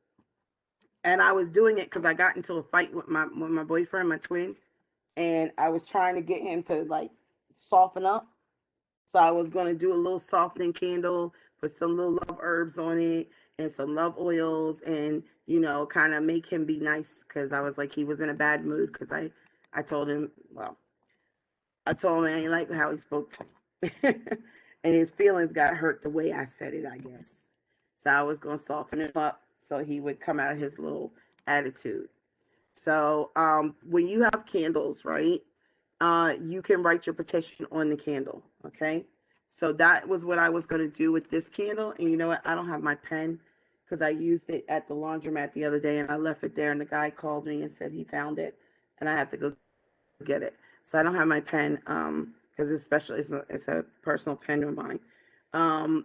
and I was doing it because I got into a fight with my boyfriend, my twin, and I was trying to get him to, like, soften up. So I was going to do a little softening candle, put some little love herbs on it and some love oils and, you know, kind of make him be nice because I was like, he was in a bad mood because I told him, well, I told him I ain't like how he spoke to me. And his feelings got hurt the way I said it, I guess. So I was going to soften him up so he would come out of his little attitude. So when you have candles, right, you can write your petition on the candle, okay? So that was what I was going to do with this candle. And you know what? I don't have my pen because I used it at the laundromat the other day and I left it there. And the guy called me and said he found it and I have to go get it. So I don't have my pen because it's special. It's a personal pen of mine.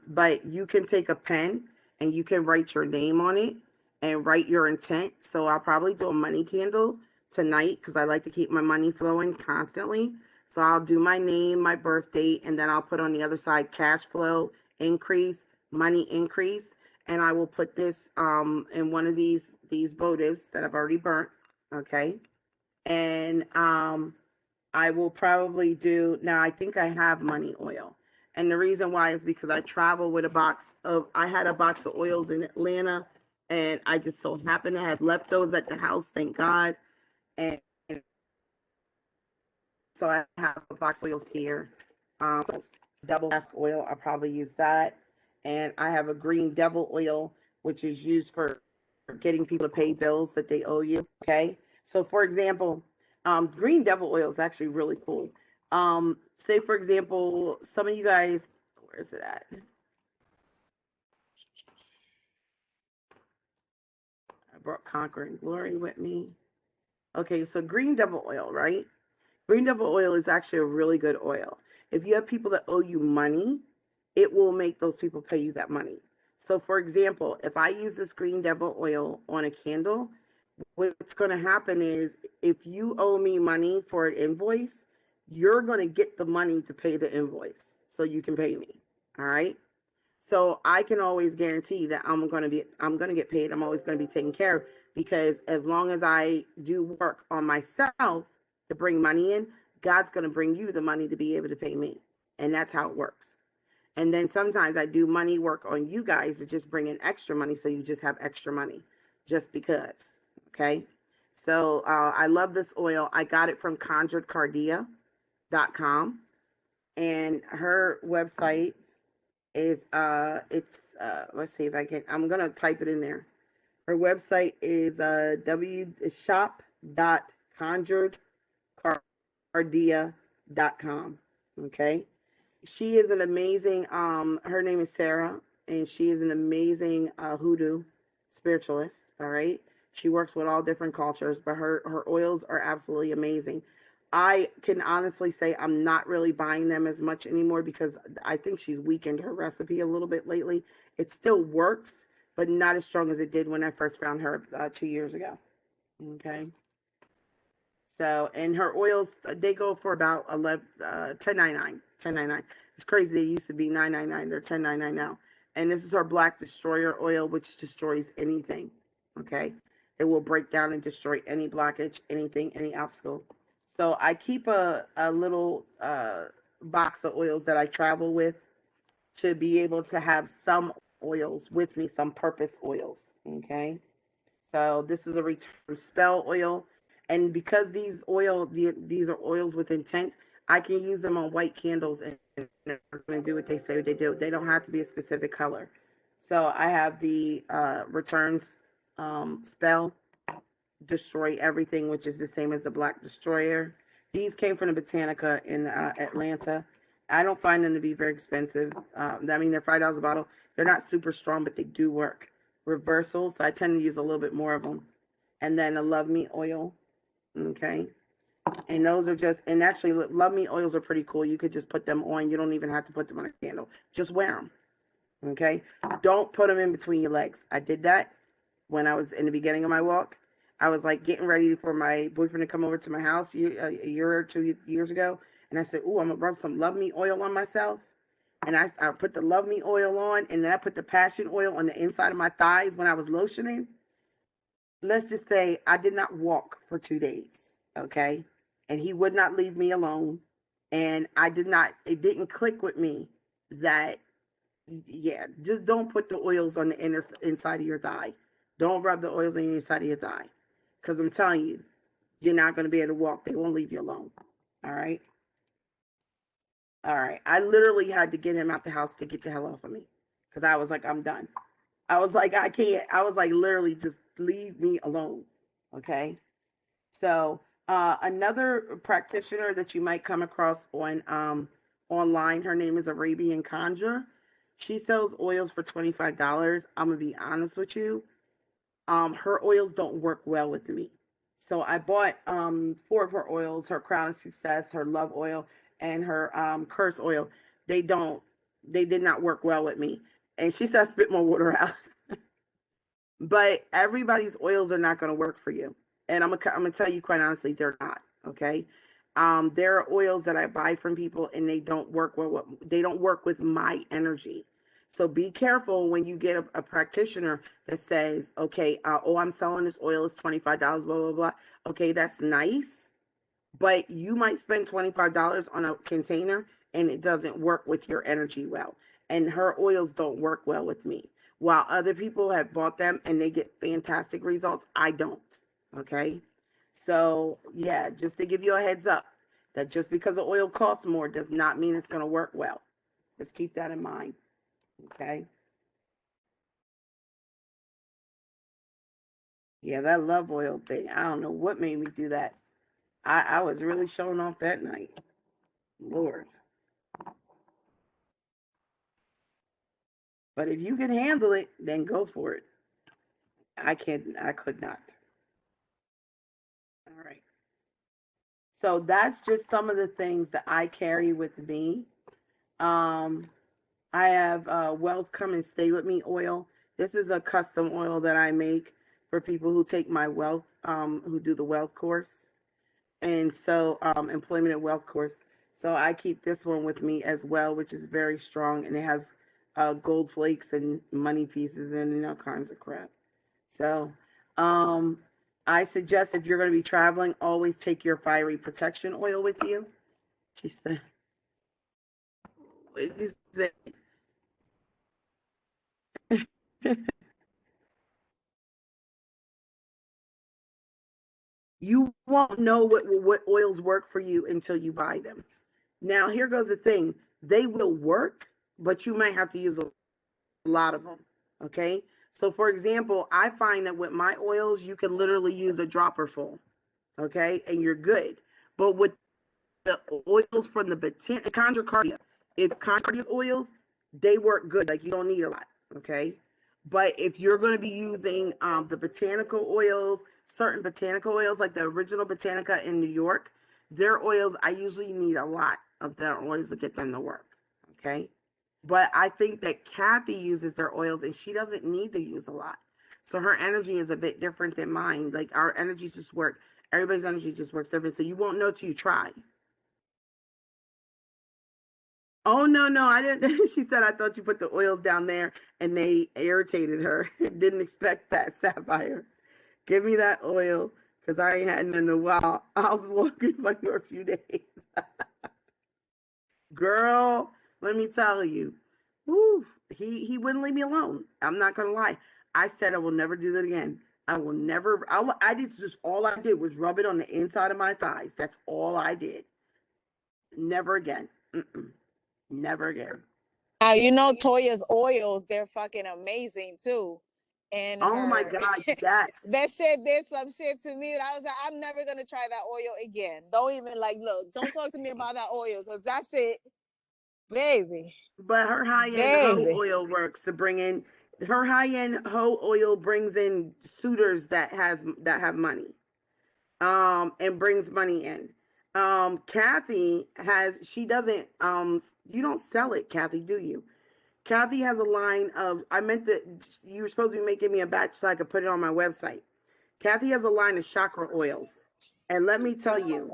But you can take a pen and you can write your name on it and write your intent. So I'll probably do a money candle tonight because I like to keep my money flowing constantly. So I'll do my name, my birth date, and then I'll put on the other side cash flow increase, money increase, and I will put this in one of these votives that I've already burnt. Okay, and I will probably do, now I think I have money oil. And the reason why is because I travel with I had a box of oils in Atlanta and I just so happened to have left those at the house, thank God. And so I have a box of oils here. Double mask oil, I'll probably use that. And I have a green devil oil, which is used for getting people to pay bills that they owe you. Okay. So for example, green devil oil is actually really cool. Say for example, some of you guys, where is it at? I brought Conquering Glory with me. Okay, so green devil oil, right? Green devil oil is actually a really good oil. If you have people that owe you money, it will make those people pay you that money. So for example, if I use this green devil oil on a candle, what's going to happen is if you owe me money for an invoice, you're going to get the money to pay the invoice so you can pay me. All right. So I can always guarantee that I'm going to get paid. I'm always going to be taken care of, because as long as I do work on myself to bring money in, God's going to bring you the money to be able to pay me. And that's how it works. And then sometimes I do money work on you guys to just bring in extra money, so you just have extra money just because. Okay. So I love this oil. I got it from conjuredcardia.com, and her website is let's see if I can, I'm gonna type it in there. Her website is shop.conjuredcardia.com. Okay. She is an amazing, her name is Sarah, and she is an amazing hoodoo spiritualist. All right. She works with all different cultures, but her oils are absolutely amazing. I can honestly say I'm not really buying them as much anymore, because I think she's weakened her recipe a little bit lately. It still works, but not as strong as it did when I first found her 2 years ago. Okay. So, and her oils, they go for about $10.99. It's crazy. They used to be $9.99. They're $10.99 now. And this is her Black Destroyer oil, which destroys anything. Okay. It will break down and destroy any blockage, anything, any obstacle. So I keep a little box of oils that I travel with, to be able to have some oils with me, some purpose oils. Okay. So this is a return spell oil. And because these are oils with intent, I can use them on white candles, and they're going to do what they say they do. They don't have to be a specific color. So I have the returns spell, destroy everything, which is the same as the Black Destroyer. These came from the Botanica in Atlanta. I don't find them to be very expensive. I mean, they're $5 a bottle. They're not super strong, but they do work. Reversals, so I tend to use a little bit more of them. And then a Love Me oil. Okay. And those are just, and actually, Love Me oils are pretty cool. You could just put them on. You don't even have to put them on a candle. Just wear them. Okay. Don't put them in between your legs. I did that when I was in the beginning of my walk. I was like getting ready for my boyfriend to come over to my house a year or 2 years ago. And I said, "Ooh, I'm going to rub some Love Me oil on myself." And I put the Love Me oil on, and then I put the Passion oil on the inside of my thighs when I was lotioning. Let's just say I did not walk for 2 days. Okay. And he would not leave me alone. And it didn't click with me that, yeah, just don't put the oils on the inside of your thigh. Don't rub the oils on the inside of your thigh. Because I'm telling you, you're not going to be able to walk. They won't leave you alone. All right. All right. I literally had to get him out the house to get the hell off of me. Because I was like, I'm done. I was like, I can't. I was like, literally, just leave me alone. Okay. So another practitioner that you might come across on online, her name is Arabian Conjure. She sells oils for $25. I'm gonna be honest with you. Her oils don't work well with me. So I bought 4 of her oils: her Crown of Success, her Love oil, and her Curse oil. They did not work well with me. And she said, spit more water out. But everybody's oils are not going to work for you. And I'm gonna tell you quite honestly, they're not. Okay. There are oils that I buy from people, and they don't work well. They don't work with my energy. So be careful when you get a practitioner that says, okay, I'm selling this oil, it's $25, blah, blah, blah. Okay, that's nice. But you might spend $25 on a container, and it doesn't work with your energy well. And her oils don't work well with me. While other people have bought them and they get fantastic results, I don't. Okay. So yeah, just to give you a heads up, That just because the oil costs more does not mean it's going to work well. Just keep that in mind. Okay. Yeah, that love oil thing. I don't know what made me do that. I was really showing off that night. Lord. But if you can handle it, then go for it. I could not. All right. So that's just some of the things that I carry with me. I have Wealth Come and Stay With Me oil. This is a custom oil that I make for people who take my wealth, who do the wealth course. And so, employment and wealth course. So I keep this one with me as well, which is very strong. And it has gold flakes and money pieces and all kinds of crap. So, I suggest if you're going to be traveling, always take your fiery protection oil with you. She said, what is it? You won't know what oils work for you until you buy them. Now, here goes the thing. They will work, but you might have to use a lot of them. Okay? So, for example, I find that with my oils, you can literally use a dropper full. Okay? And you're good. But with the oils from the chondrocardia, if chondrocardia oils, they work good. Like, you don't need a lot. Okay? But if you're going to be using the botanical oils, certain botanical oils, like the original Botanica in New York, their oils, I usually need a lot of their oils to get them to work. Okay. But I think that Kathy uses their oils and she doesn't need to use a lot. So her energy is a bit different than mine. Like our energies just work. Everybody's energy just works different. So you won't know till you try. Oh, no, I didn't. She said, I thought you put the oils down there and they irritated her. Didn't expect that, Sapphire. Give me that oil because I ain't had none in a while. I'll be walking for a few days. Girl, let me tell you. Woo, he wouldn't leave me alone. I'm not going to lie. I said I will never do that again. I will never. I did just all I did was rub it on the inside of my thighs. That's all I did. Never again. Never again. Now, you know, Toya's oils, they're fucking amazing too. And Oh my God, yes. that shit did some shit to me. And I was like, I'm never going to try that oil again. Don't even look, don't talk to me about that oil because that shit, baby. But her high-end hoe oil works to bring in, her high-end hoe oil brings in suitors that have money. And brings money in. Kathy she doesn't, you don't sell it, Kathy, do you? Kathy has a line of, you were supposed to be making me a batch so I could put it on my website. Kathy has a line of chakra oils. And let me tell you,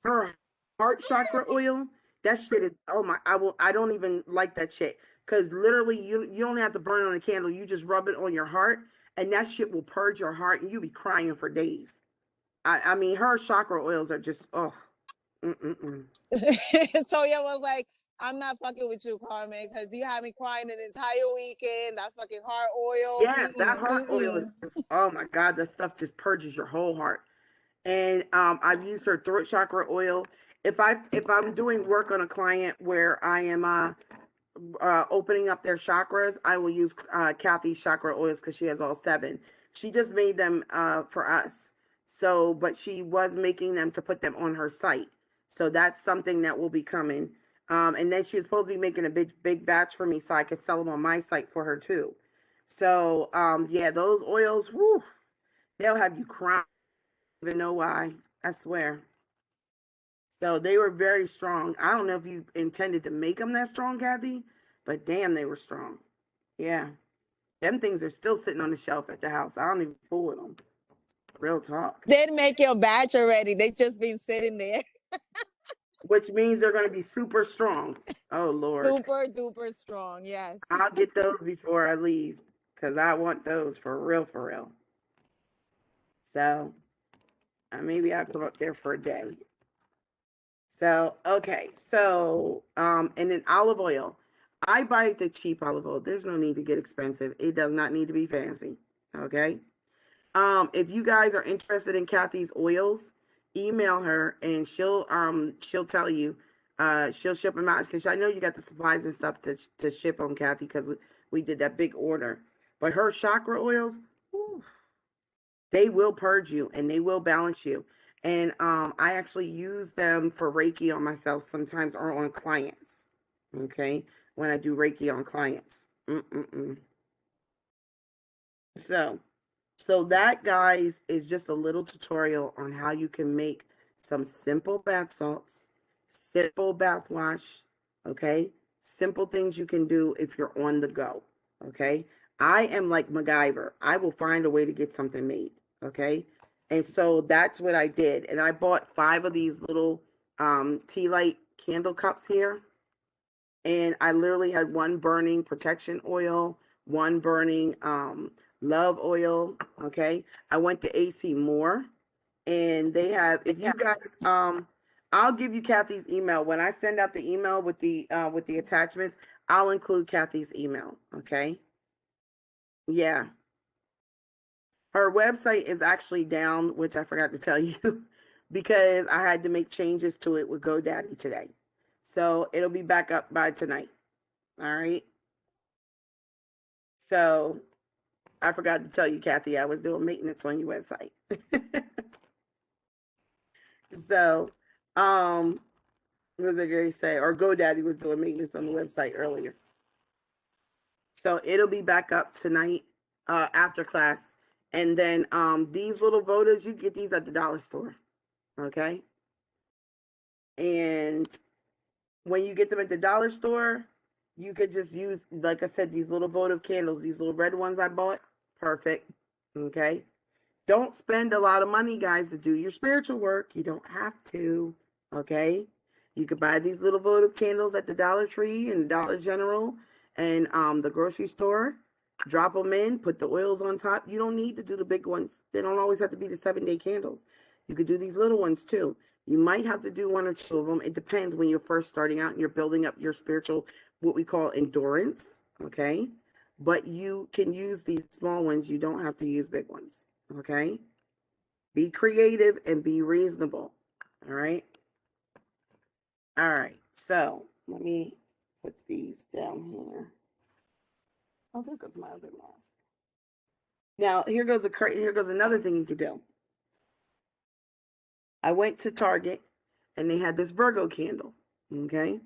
her heart chakra oil, that shit is, oh my, I don't even like that shit. Because literally, you don't have to burn it on a candle. You just rub it on your heart, and that shit will purge your heart, and you'll be crying for days. I mean, her chakra oils are just, oh. Toya was like, I'm not fucking with you, Karmic, because you had me crying an entire weekend. That fucking heart oil. Yeah, that heart oil is just, oh my God, that stuff just purges your whole heart. And I've used her throat chakra oil. If I'm doing work on a client where I am opening up their chakras, I will use Kathy's chakra oils because she has all 7. She just made them for us. So, but she was making them to put them on her site. So that's something that will be coming. And then she was supposed to be making a big batch for me so I could sell them on my site for her too. So, yeah, those oils, whew, they'll have you crying. I don't even know why. I swear. So they were very strong. I don't know if you intended to make them that strong, Kathy, but damn, they were strong. Yeah. Them things are still sitting on the shelf at the house. I don't even fool with them. Real talk. Didn't make your batch already. They just been sitting there. Which means they're going to be super strong. Oh, Lord. Super duper strong, yes. I'll get those before I leave because I want those for real, for real. So maybe I'll come up there for a day. So, okay. So, and then olive oil. I buy the cheap olive oil. There's no need to get expensive. It does not need to be fancy. Okay. If you guys are interested in Kathy's oils, email her and she'll tell you. She'll ship them out because I know you got the supplies and stuff to ship them, Kathy, because we did that big order. But her chakra oils, whew, they will purge you and they will balance you. And I actually use them for Reiki on myself sometimes or on clients. Okay, when I do Reiki on clients. So that, guys, is just a little tutorial on how you can make some simple bath salts, simple bath wash, okay? Simple things you can do if you're on the go, okay? I am like MacGyver. I will find a way to get something made, okay? And so that's what I did. And I bought 5 of these little tea light candle cups here. And I literally had one burning protection oil, one burning love oil. Okay. I went to AC Moore and they have, if you guys, I'll give you Kathy's email. When I send out the email with the attachments, I'll include Kathy's email. Okay. Yeah. Her website is actually down, which I forgot to tell you because I had to make changes to it with GoDaddy today. So it'll be back up by tonight. All right. So I forgot to tell you, Kathy, I was doing maintenance on your website. So, what was I going to say? Or GoDaddy was doing maintenance on the website earlier. So it'll be back up tonight after class. And then these little voters, you get these at the dollar store. Okay. And when you get them at the dollar store, you could just use, like I said, these little votive candles, these little red ones I bought. Perfect. Okay. Don't spend a lot of money, guys, to do your spiritual work. You don't have to. Okay. You could buy these little votive candles at the Dollar Tree and Dollar General and the grocery store. Drop them in, put the oils on top. You don't need to do the big ones. They don't always have to be the 7-day candles. You could do these little ones too. You might have to do 1 or 2 of them. It depends when you're first starting out and you're building up your spiritual, what we call endurance. Okay. But you can use these small ones. You don't have to use big ones. Okay. Be creative and be reasonable. All right. All right. So let me put these down here. Oh, there goes my other mask. Now here goes another thing you could do. I went to Target and they had this Virgo candle. Okay.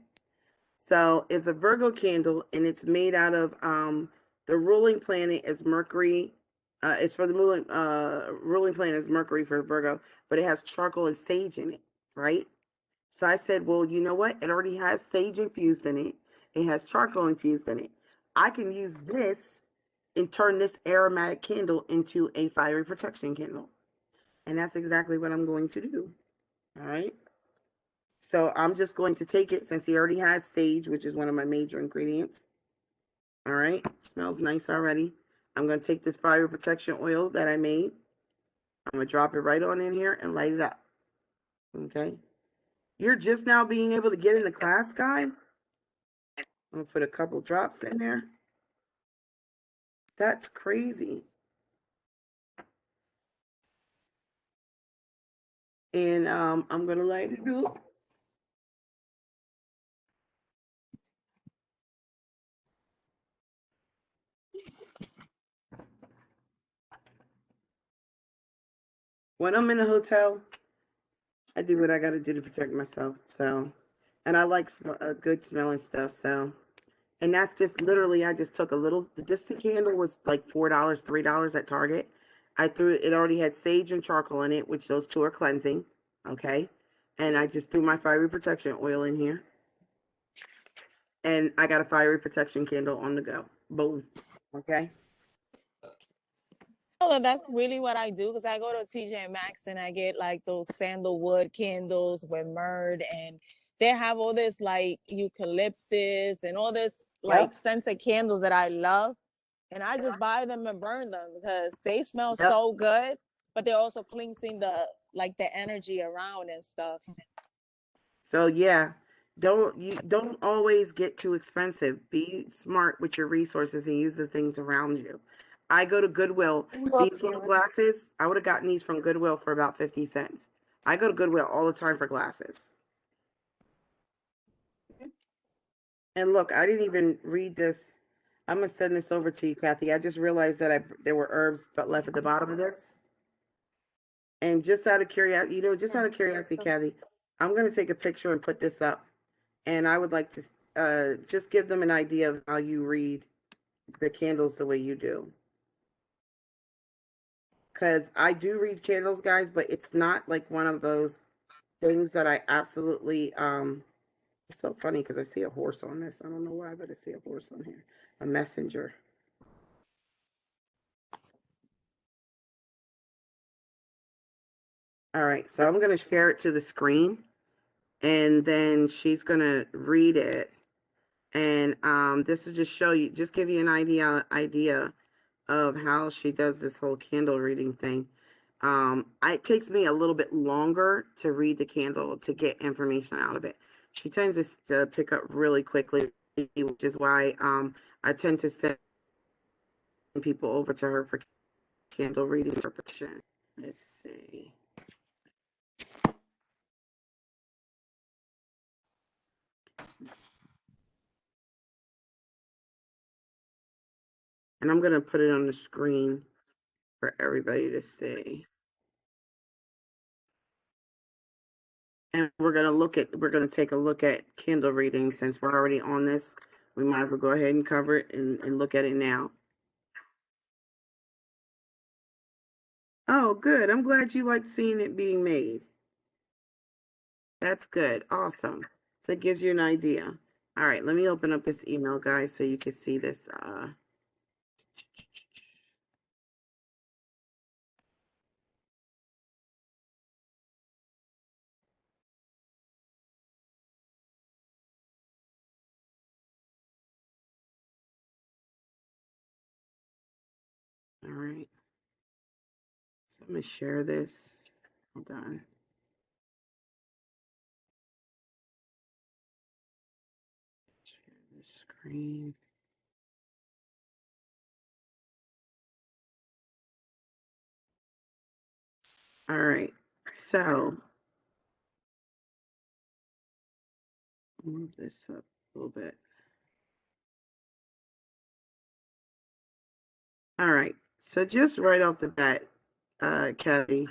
So it's a Virgo candle and it's made out of the ruling planet is Mercury. It's for the ruling planet is Mercury for Virgo, but it has charcoal and sage in it, right? So I said, well, you know what? It already has sage infused in it. It has charcoal infused in it. I can use this and turn this aromatic candle into a fiery protection candle. And that's exactly what I'm going to do. All right. So I'm just going to take it since he already has sage, which is one of my major ingredients. All right. Smells nice already. I'm going to take this fire protection oil that I made. I'm going to drop it right on in here and light it up. Okay. You're just now being able to get into class, guy. I'm going to put a couple drops in there. That's crazy. And I'm going to light it up. When I'm in a hotel, I do what I got to do to protect myself. So, and I like good smelling stuff. So, and that's just literally, I just took a little, this candle was like $4, $3 at Target. I threw it, it already had sage and charcoal in it, which those 2 are cleansing. Okay. And I just threw my fiery protection oil in here. And I got a fiery protection candle on the go. Boom. Okay. Oh, that's really what I do, because I go to TJ Maxx and I get like those sandalwood candles with myrrh, and they have all this like eucalyptus and all this like scented candles that I love. And I just buy them and burn them because they smell so good, but they're also cleansing the energy around and stuff. So yeah, don't always get too expensive. Be smart with your resources and use the things around you. I go to Goodwill. These little glasses, I would have gotten these from Goodwill for about 50 cents. I go to Goodwill all the time for glasses. And look, I didn't even read this. I'm gonna send this over to you, Kathy. I just realized that there were herbs but left at the bottom of this. And just out of curiosity, Kathy, I'm gonna take a picture and put this up. And I would like to just give them an idea of how you read the candles the way you do. Because I do read candles, guys, but it's not like one of those things that I absolutely it's so funny because I see a horse on this. I don't know why, but I see a horse on here. A messenger. All right, so I'm going to share it to the screen, and then she's going to read it. And this will just give you an idea of how she does this whole candle reading thing. It takes me a little bit longer to read the candle to get information out of it. She tends to pick up really quickly, which is why I tend to send people over to her for candle reading interpretation. Let's see. And I'm going to put it on the screen for everybody to see. And we're going to take a look at candle reading. Since we're already on this, we might as well go ahead and cover it and look at it now. Oh, good. I'm glad you like seeing it being made. That's good. Awesome. So it gives you an idea. All right, let me open up this email, guys, so you can see this. All right. So I'm going to share this. Hold on. Share the screen. All right. So move this up a little bit. All right. So just right off the bat, Kathy,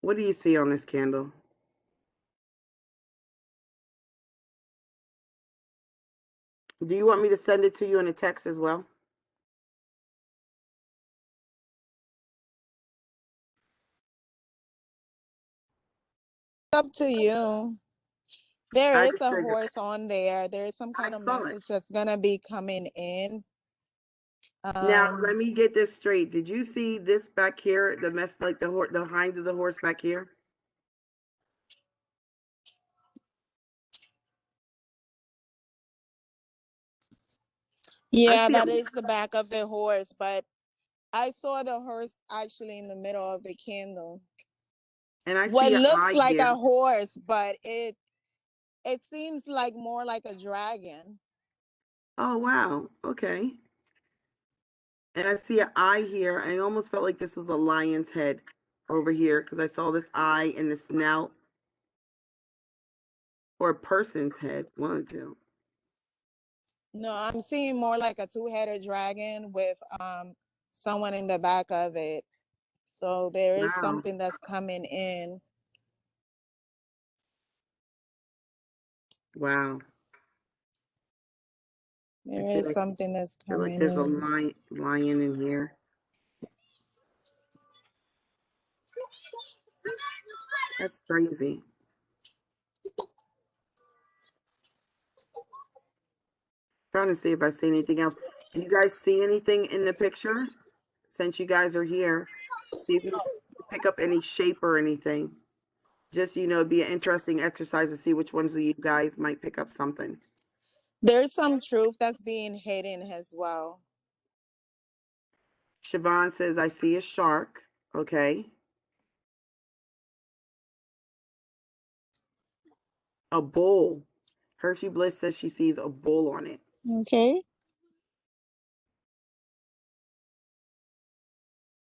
what do you see on this candle? Do you want me to send it to you in a text as well? Up to you. There I is just a figured. horse on there. There is some I kind of saw it. message that's gonna be coming in. Now let me get this straight. Did you see this back here? The mess, like the hind of the horse back here. I Yeah, see it, that is the back of the horse, but I saw the horse actually in the middle of the candle. and I What see an looks eye like here. a horse, but it seems like more like a dragon. Oh wow. Okay. And I see an eye here. I almost felt like this was a lion's head over here because I saw this eye in the snout, or a person's head. One or two. No, I'm seeing more like a two-headed dragon with someone in the back of it. So there is Wow. something that's coming in. Wow. I There see is like something that's feel like coming there's a in. lion in here. That's crazy. Trying to see if I see anything else. Do you guys see anything in the picture? Since you guys are here, see if you pick up any shape or anything. Just, be an interesting exercise to see which ones of you guys might pick up something. There's some truth that's being hidden as well. Siobhan says, I see a shark. Okay. A bull. Hershey Bliss says she sees a bull on it. Okay.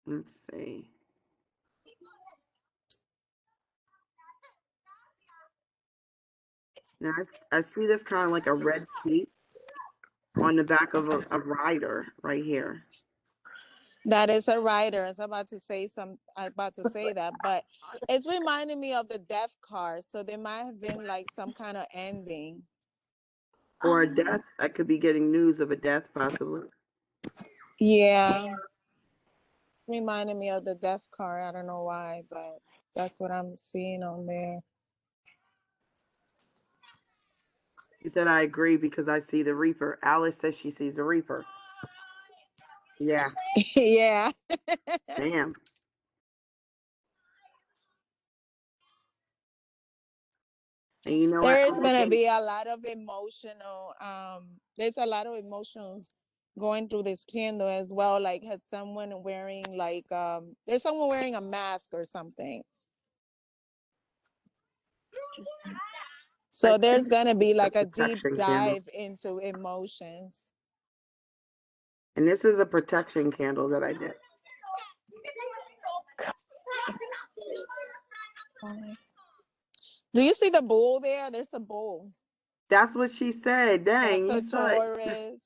Let's see. Now I see this kind of like a red cape on the back of a rider right here. That is a rider. I was about to say that, but it's reminding me of the death card. So there might have been like some kind of ending. Or a death. I could be getting news of a death, possibly. Yeah. It's reminding me of the death card. I don't know why, but that's what I'm seeing on there. She said, I agree because I see the Reaper. Alice says she sees the Reaper. Yeah. Yeah. Damn. And you know what? There's gonna be a lot of emotional, there's a lot of emotions going through this candle as well. Like, has someone wearing like there's someone wearing a mask or something. So there's gonna be like a deep dive into emotions. And this is a protection candle that I did. Do you see the bull there? There's a bull. That's what she said. Dang, That's a Taurus.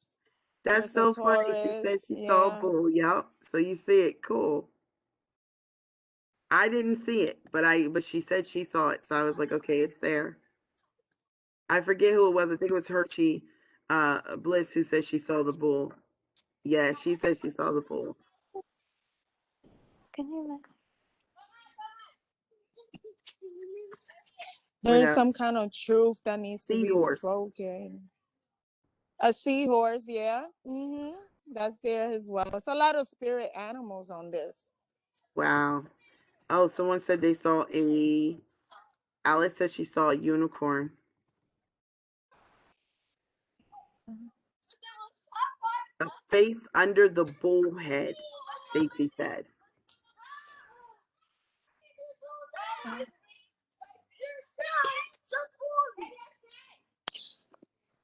That's so funny. She said she saw a bull. Yep. So you see it. Cool. I didn't see it, but she said she saw it. So I was like, okay, it's there. I forget who it was. I think it was Hershey Bliss who said she saw the bull. Yeah, she said she saw the bull. There's some kind of truth that needs to be spoken. A seahorse, yeah. That's there as well. It's a lot of spirit animals on this. Wow. Oh, someone said they saw Alice said she saw a unicorn. A face under the bull head, Stacy said.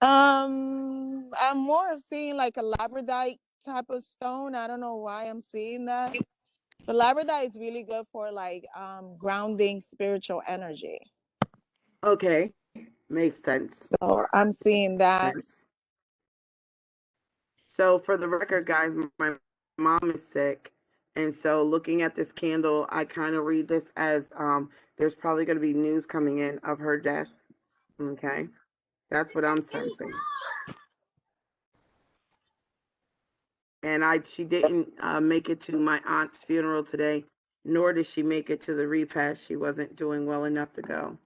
I'm more of seeing like a labradorite type of stone. I don't know why I'm seeing that. But labradorite is really good for like grounding spiritual energy. Okay, makes sense. So I'm seeing that. So for the record, guys, my mom is sick. And so looking at this candle, I kind of read this as there's probably going to be news coming in of her death. Okay. That's what I'm sensing. And she didn't make it to my aunt's funeral today, nor did she make it to the repast. She wasn't doing well enough to go.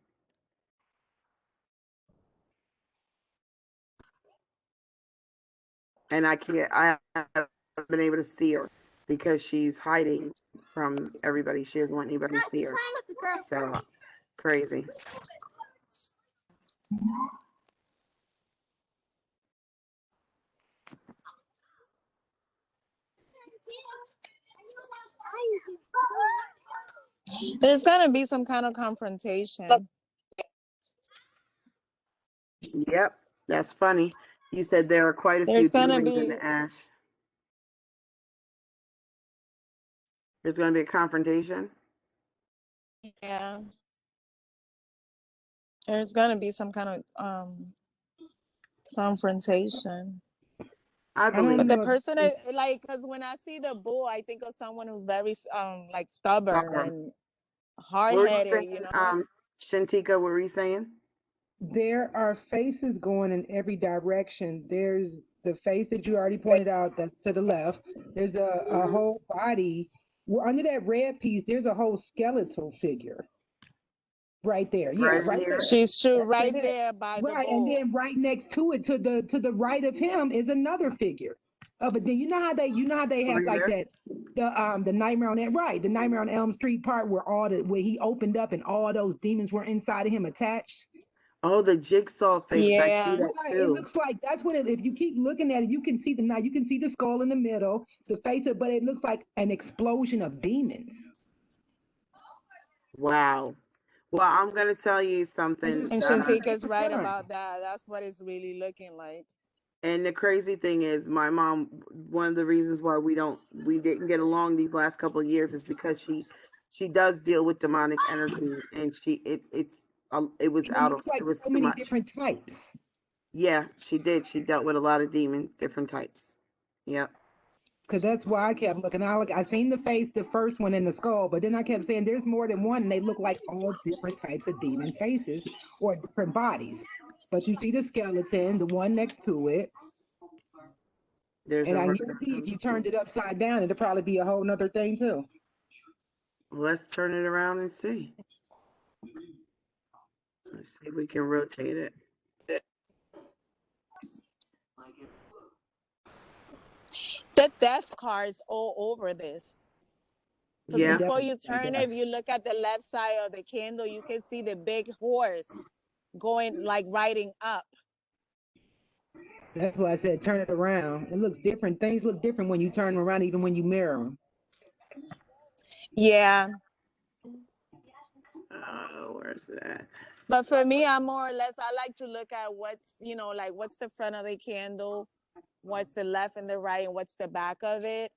And I haven't been able to see her because she's hiding from everybody. She doesn't want anybody to see her. So crazy. There's gonna be some kind of confrontation. Yep, that's funny. You said there are quite a few demons in the ash. There's going to be a confrontation? Yeah. There's going to be some kind of confrontation. I believe but the person is like, because when I see the bull, I think of someone who's very like stubborn and hard-headed, you know. Shantika, what were you saying? There are faces going in every direction. There's the face that you already pointed out that's to the left. There's a whole body. Well, under that red piece, there's a whole skeletal figure. Right there. Yeah, right there. She's right there by the bull. And then right next to it, to the right of him is another figure. But then you know how they have like that the Nightmare on that the Nightmare on Elm Street part where he opened up and all those demons were inside of him attached. Oh, the jigsaw face. Yeah. I see that too. It looks like that's what if you keep looking at it, you can see the skull in the middle, the face of, but it looks like an explosion of demons. Wow. Well, I'm gonna tell you something. And Shantika's right about that. That's what it's really looking like. And the crazy thing is, my mom, one of the reasons why we didn't get along these last couple of years is because she does deal with demonic energy, and it was And it out of, looks like it was so too many much. different types. Yeah, she did. She dealt with a lot of demons, different types. Yep. Because that's why I kept looking. I seen the face, the first one in the skull, but then I kept saying there's more than one, and they look like all different types of demon faces or different bodies. But you see the skeleton, the one next to it, There's and a I record. guarantee if you turned it upside down, it'd probably be a whole nother thing too. Let's turn it around and see. Let's see if we can rotate it. The death cards all over this. Because Yeah. before you turn it, if you look at the left side of the candle, you can see the big horse going, like, riding up. That's why I said turn it around. It looks different. Things look different when you turn them around, even when you mirror them. Yeah. Where's that? But for me, I more or less, I like to look at what's, like what's the front of the candle, what's the left and the right, and what's the back of it.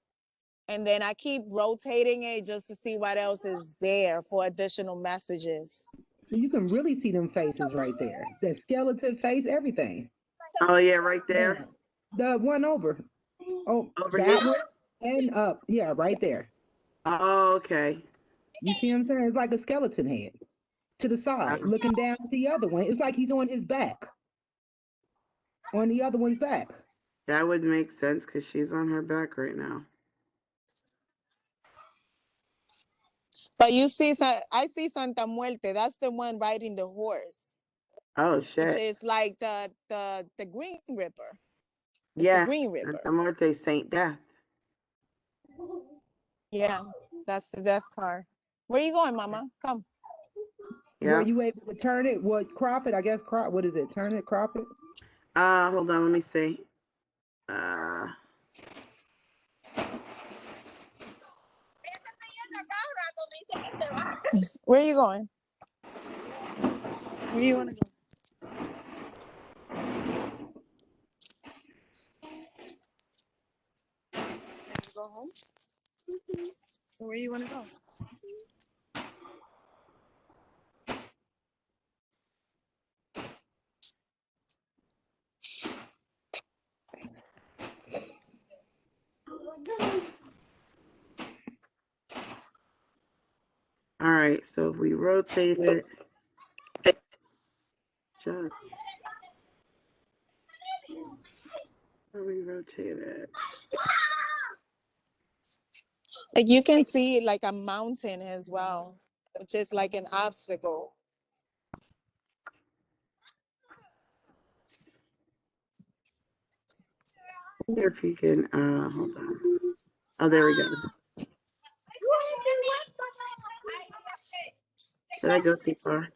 And then I keep rotating it just to see what else is there for additional messages. So you can really see them faces right there. That skeleton face, everything. Oh, yeah, right there. The one over. Oh, Over that here? one and up. Yeah, right there. Oh, okay. You see what I'm saying? It's like a skeleton head to the side, looking down at the other one. It's like he's on his back. On the other one's back. That would make sense because she's on her back right now. But you see, I see Santa Muerte. That's the one riding the horse. Oh, shit. Which is like the Green Ripper. It's yeah, the Green Ripper. Santa Muerte, Saint Death. Yeah, that's the death card. Where are you going, Mama? Come. Yeah. Were you able to turn it? What, crop it? I guess crop. What is it? Turn it, crop it? Hold on, let me see. Where are you going? Where do you want to go? You go home? So where do you want to go? All right, so if we rotate it, just rotate it. Like you can see like a mountain as well, which is like an obstacle. I wonder if you can, hold on. Oh, there we go. Did I go too far?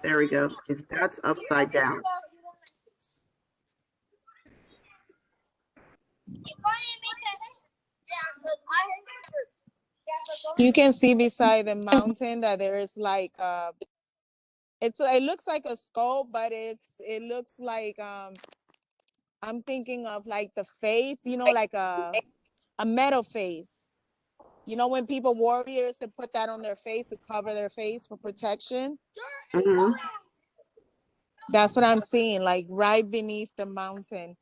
There we go. If that's upside down. You can see beside the mountain that there is like it looks like a skull, but it looks like I'm thinking of like the face, like a metal face. You know, when people, warriors, to put that on their face to cover their face for protection. Mm-hmm. That's what I'm seeing, like right beneath the mountain.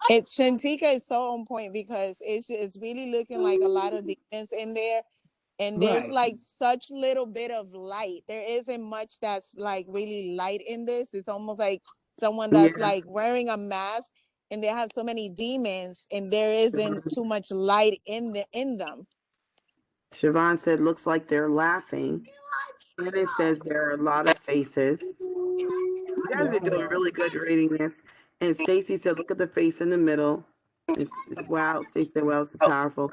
Shantika is so on point because it's really looking like a lot of demons in there. And there's like such little bit of light. There isn't much that's like really light in this. It's almost like someone that's like wearing a mask and they have so many demons and there isn't too much light in them. Siobhan said, looks like they're laughing. And it says there are a lot of faces. You guys are doing really good reading this. And Stacy said, look at the face in the middle. Wow, Stacy said, well, it's powerful.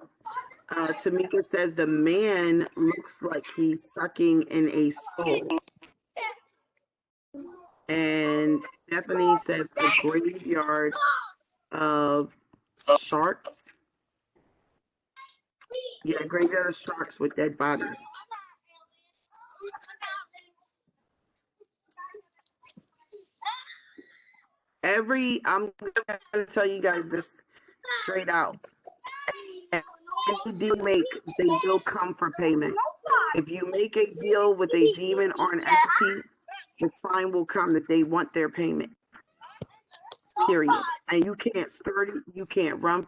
Tamika says the man looks like he's sucking in a soul. And Stephanie says a graveyard of sharks. Yeah, graveyard of sharks with dead bodies. I'm gonna tell you guys this straight out. Any deal you make, they will come for payment. If you make a deal with a demon or an entity, the time will come that they want their payment. Period. And you can't skirt it, you can't run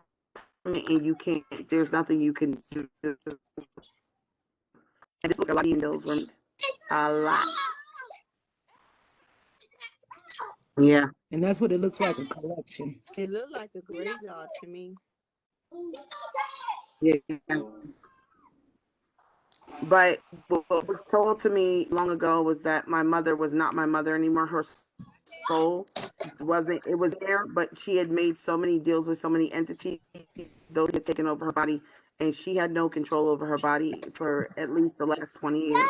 from it, and you can't. There's nothing you can do. And this look a lot in those rooms. A lot. Yeah. And that's what it looks like, a collection. It looked like a graveyard to me. Yeah. But what was told to me long ago was that my mother was not my mother anymore. Her soul wasn't, it was there, but she had made so many deals with so many entities, those had taken over her body, and she had no control over her body for at least the last 20 years.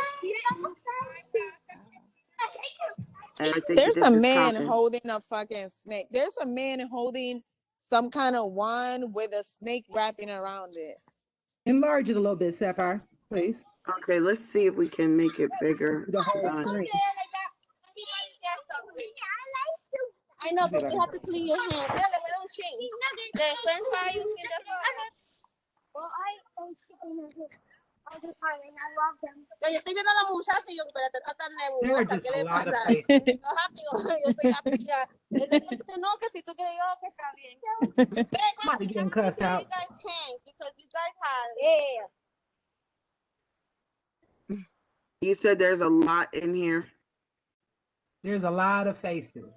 And I think There's this a is man common. holding a fucking snake. There's a man holding some kind of wand with a snake wrapping around it. Enlarge it a little bit, Sapphire, please. Okay, let's see if we can make it bigger. The whole screen. I know, but you have to clean your hands. The French fry you see, that's all. Well, I don't see them all the time, and I love them. Yo estoy viendo a la muchacha y yo, pero está tan nebulosa, ¿qué le pasa? No, rápido, yo soy amiga. No, que si tú crees yo que está bien. Somebody getting cussed out. You guys can, because you guys have, You said there's a lot in here. There's a lot of faces.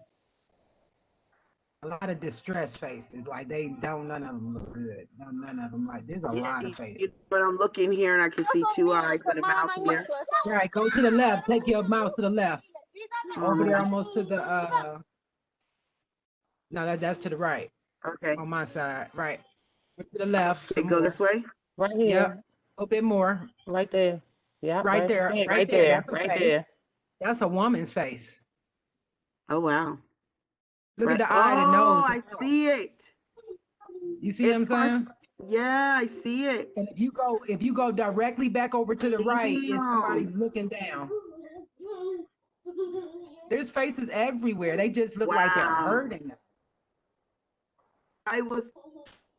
A lot of distressed faces. Like none of them look good. None of them like, there's a lot of faces. But I'm looking here and I can see two eyes and a mouth here. All right, go to the left. Take your mouse to the left. Over there almost to the, no, that's to the right. Okay. On my side, right. Go to the left. Okay, go this way? Right here. Yep. A little bit more. Right there. Yeah. Right there. Right there. That's a Right face. there. That's a woman's face. Oh, wow. Look at the eye, the nose. I see it. You see what I'm saying? Yeah, I see it. And if you go directly back over to the right, it's somebody looking down. There's faces everywhere. They just look like they're hurting. I was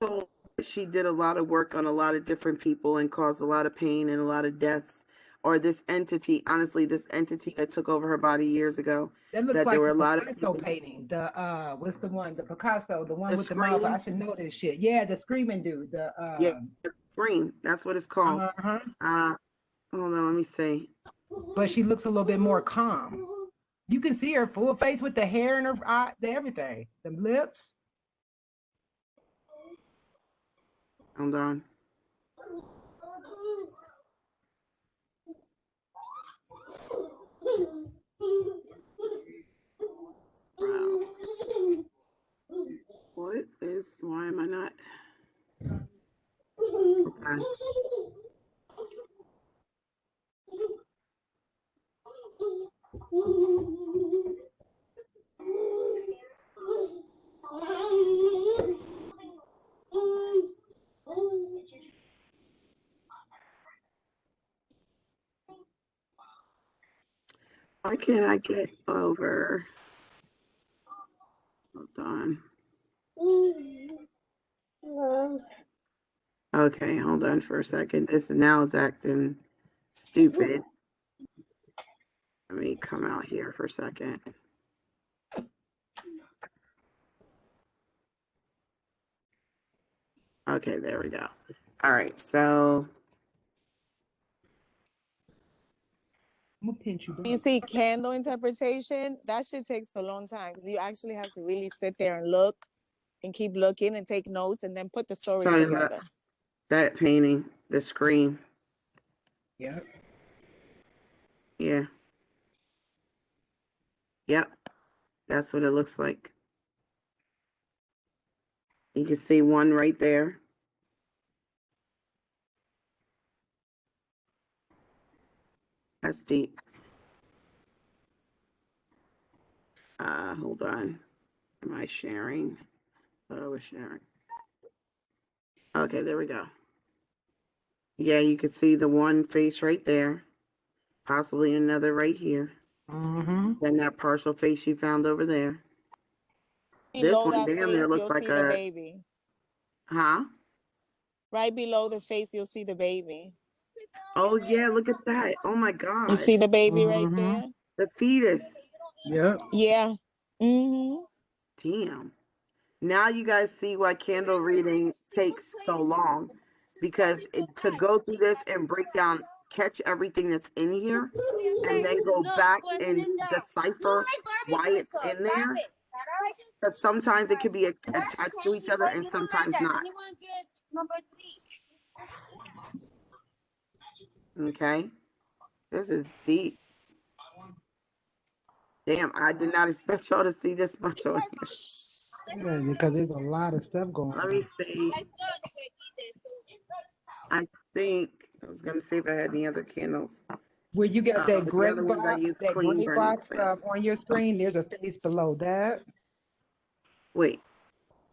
told that she did a lot of work on a lot of different people and caused a lot of pain and a lot of deaths. Or this entity, honestly, this entity that took over her body years ago. That looks that like there were a the lot of Picasso people. painting. The what's the one? The Picasso, the one The with the mouth. scream? I should know this shit. Yeah, the screaming dude. The Yeah, Scream. That's what it's called. uh-huh. Hold on, let me see. But she looks a little bit more calm. You can see her full face with the hair in her eye, everything. The lips. Hold on. What is, why am I not? Okay. Why can't I get over? Hold on. Okay, hold on for a second. This now is acting stupid. Let me come out here for a second. Okay, there we go. All right, so I'm gonna pinch you. You see, candle interpretation, that shit takes a long time because you actually have to really sit there and look and keep looking and take notes and then put the story Sorry, together. that painting, the screen. Yep. Yeah. Yep. That's what it looks like. You can see one right there. That's deep. Hold on. Am I sharing? I was sharing. Okay, there we go. Yeah, you can see the one face right there. Possibly another right here. Mm-hmm. Then that partial face you found over there. This below one that damn near face, looks you'll like see the a, baby. huh? Right below the face, you'll see the baby. Oh yeah, look at that. Oh my You God. see the baby right Mm-hmm. there? The fetus. Yep. Yeah. Mm-hmm. Damn. Now you guys see why candle reading takes so long, because to go through this and break down, catch everything that's in here, and then go back and decipher why it's in there. Because sometimes it could be attached to each other and sometimes not. Okay, this is deep. Damn, I did not expect y'all to see this much on here. Yeah, because there's a lot of stuff going Let on. me see. I think I was gonna see if I had any other candles. Where you got that The gray other ones I box, use that clean gray burning box plants. on your screen, there's a face below that. Wait,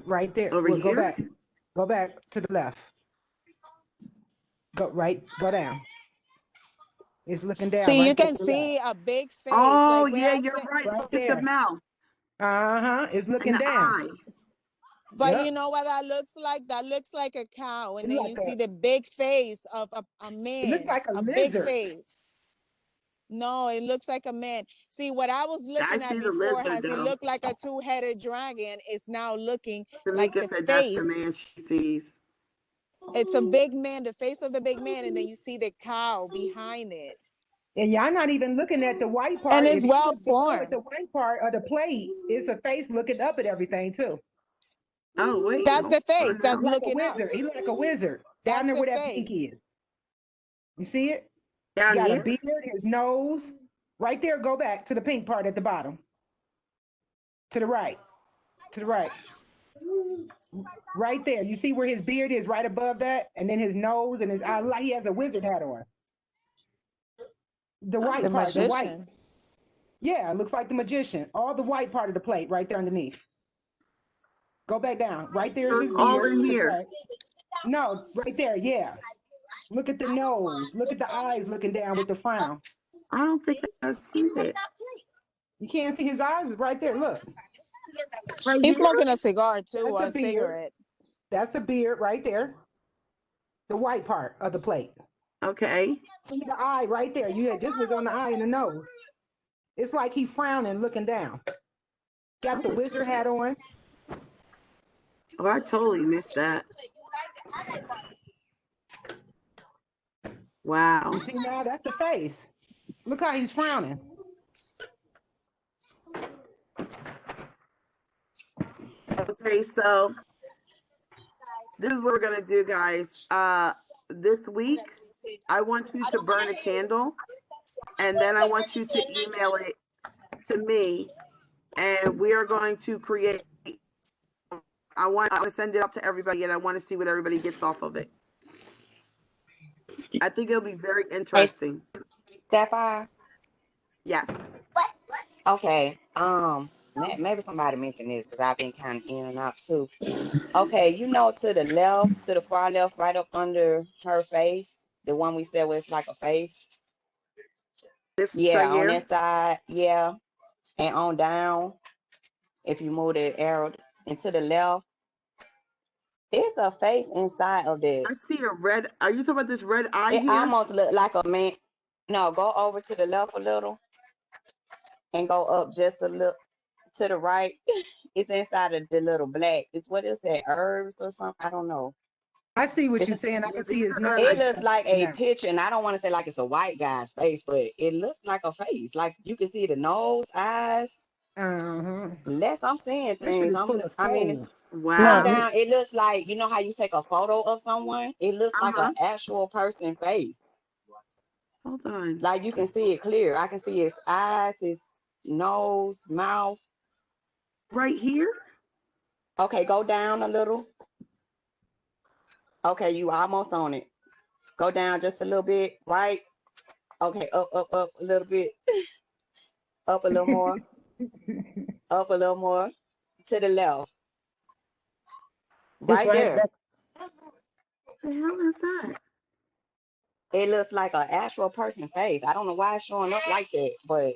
Right there. over Well, here? go back. Go back to the left. Go down. It's looking down. See, Right you there can to the left. see a big face. Oh Like where yeah, I you're said, right. Right Look at the there. mouth It's and looking the down. eye. but Yep. you know what that looks like? That looks like a cow. And It's then like you see the big face of a it looks man. like a Big lizard. face. No, it looks like a man. See, what I was I looking see at the before lizard has it though. looked like a two-headed dragon. It's now looking like Tamika the said that's the face. man she sees. It's a big man, the face of the big man, and then you see the cow behind it. And y'all not even looking at the white part. And If it's you well look below at formed. the white part of the plate, it's a face looking up at everything too. Oh wait, That's the face He that's like a looking up. wizard. He like a wizard. That's Down there the where that pink face. is. You see it? He down got a here. beard, his nose. Right there, go back to the pink part at the bottom. To the right. To the right. Right there. You see where his beard is right above that? And then his nose and his eye. Like he has a wizard hat on. The white The part, the white. magician. Yeah, it looks like the magician. All the white part of the plate right there underneath. Go back down. Right there So is it's his all beard. in to the here. right. No, right there, yeah. Look at the nose. Look at the eyes looking down with the frown. I don't think I see it. You can't see his eyes right there. Look. Right He's here? smoking a cigar too, or That's a a beard. cigarette. That's a beard right there. The white part of the plate. Okay. See the eye right there. You had this was on the eye and the nose. It's like he's frowning, looking down. Got the wizard hat on. Oh, I totally missed that. Wow. You see now, that's the face. Look how he's frowning. Okay, so this is what we're gonna do, guys. This week, I want you to burn a candle, and then I want you to email it to me, and we are going to create. I want to send it out to everybody, and I want to see what everybody gets off of it. I think it'll be very interesting. Sapphire? Yes. Okay. Maybe somebody mentioned this because I've been kind of in and out too. Okay, you know, to the left, to the far left, right up under her face, the one we said was like a face. This Yeah, right on here. that side, yeah, and on down. If you move the arrow and to the left, it's a face inside of that. I see a red. Are you talking about this red eye It here? almost look like a man. No, go over to the left a little and go up just a little to the right. It's inside of the little black. It's what is that, herbs or something? I don't know. I see what It's, you're saying. I can see These his are nose. it looks like a now. picture, and I don't want to say like it's a white guy's face, but it looks like a face. Like you can see the nose, eyes. Unless I'm seeing things. I mean, it's, Wow. go down. It looks like, you know how you take a photo of someone? It looks like an actual person face. Hold on. Like you can see it clear. I can see his eyes, his nose, mouth. Right here? Okay, go down a little. Okay, you almost on it. Go down just a little bit, right? Okay, up a little bit. Up a little more. Up a little more. To the left. Right there. What the hell is that? It looks like an actual person face. I don't know why it's showing up like that, but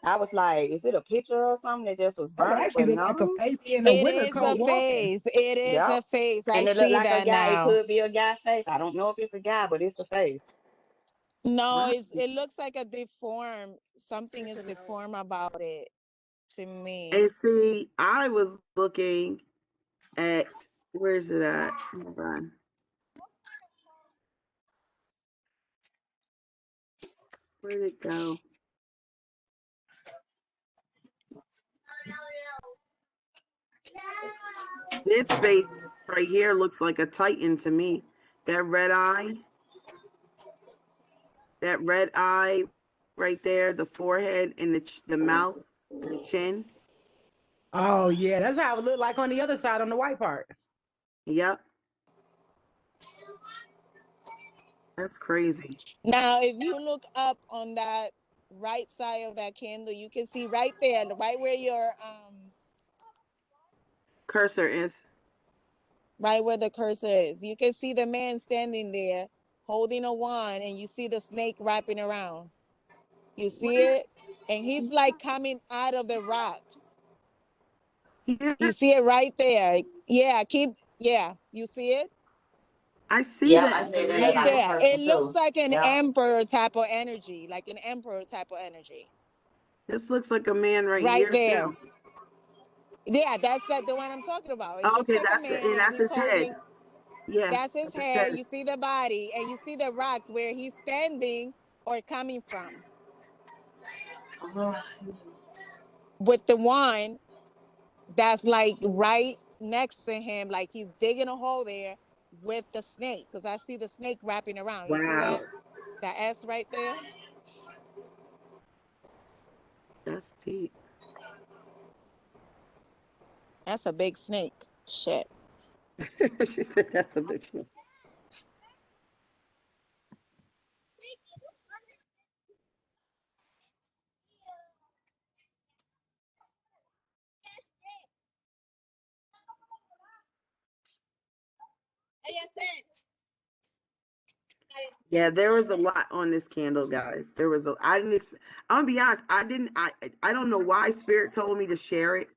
I was like, is it a picture or something that just was Oh, it burnt? actually But looked like a no. face in a It winter is coat a walking. face. It is Yep. a face. I And it looked see like a that guy. It now. could be a guy face. I don't know if it's a guy, but it's a face. No, Wow. it looks like a deform. Something is deformed about it to me. And see, I was looking at, where's it at? Hold on. Where'd it go? This face right here looks like a Titan to me. That red eye right there, the forehead and the mouth and the chin. Oh yeah, that's how it looked like on the other side on the white part. Yep. That's crazy. Now, if you look up on that right side of that candle, you can see right there, right where your Cursor is. right where the cursor is. You can see the man standing there holding a wand, and you see the snake wrapping around. You see it? And he's like coming out of the rocks. Here. You see it right there. Yeah, you see it? I see Yep, that. I see that Right type of there. person It looks too. like an Yep. emperor type of energy, like an emperor type of energy. This looks like a man right Right here there. too. Yeah, that's the one I'm talking about. It looks Okay, like a that's man, and and that's he's his head. holding. Yeah, That's his that's his head. head. You see the body, and you see the rocks where he's standing or coming from. With the wand that's like right next to him, like he's digging a hole there with the snake, because I see the snake wrapping around. You see Wow, that S right there? that's deep. That's a big snake. Shit. She said that's a big one. Yeah, there was a lot on this candle, guys. There was I didn't. I'm gonna be honest. I don't know why Spirit told me to share it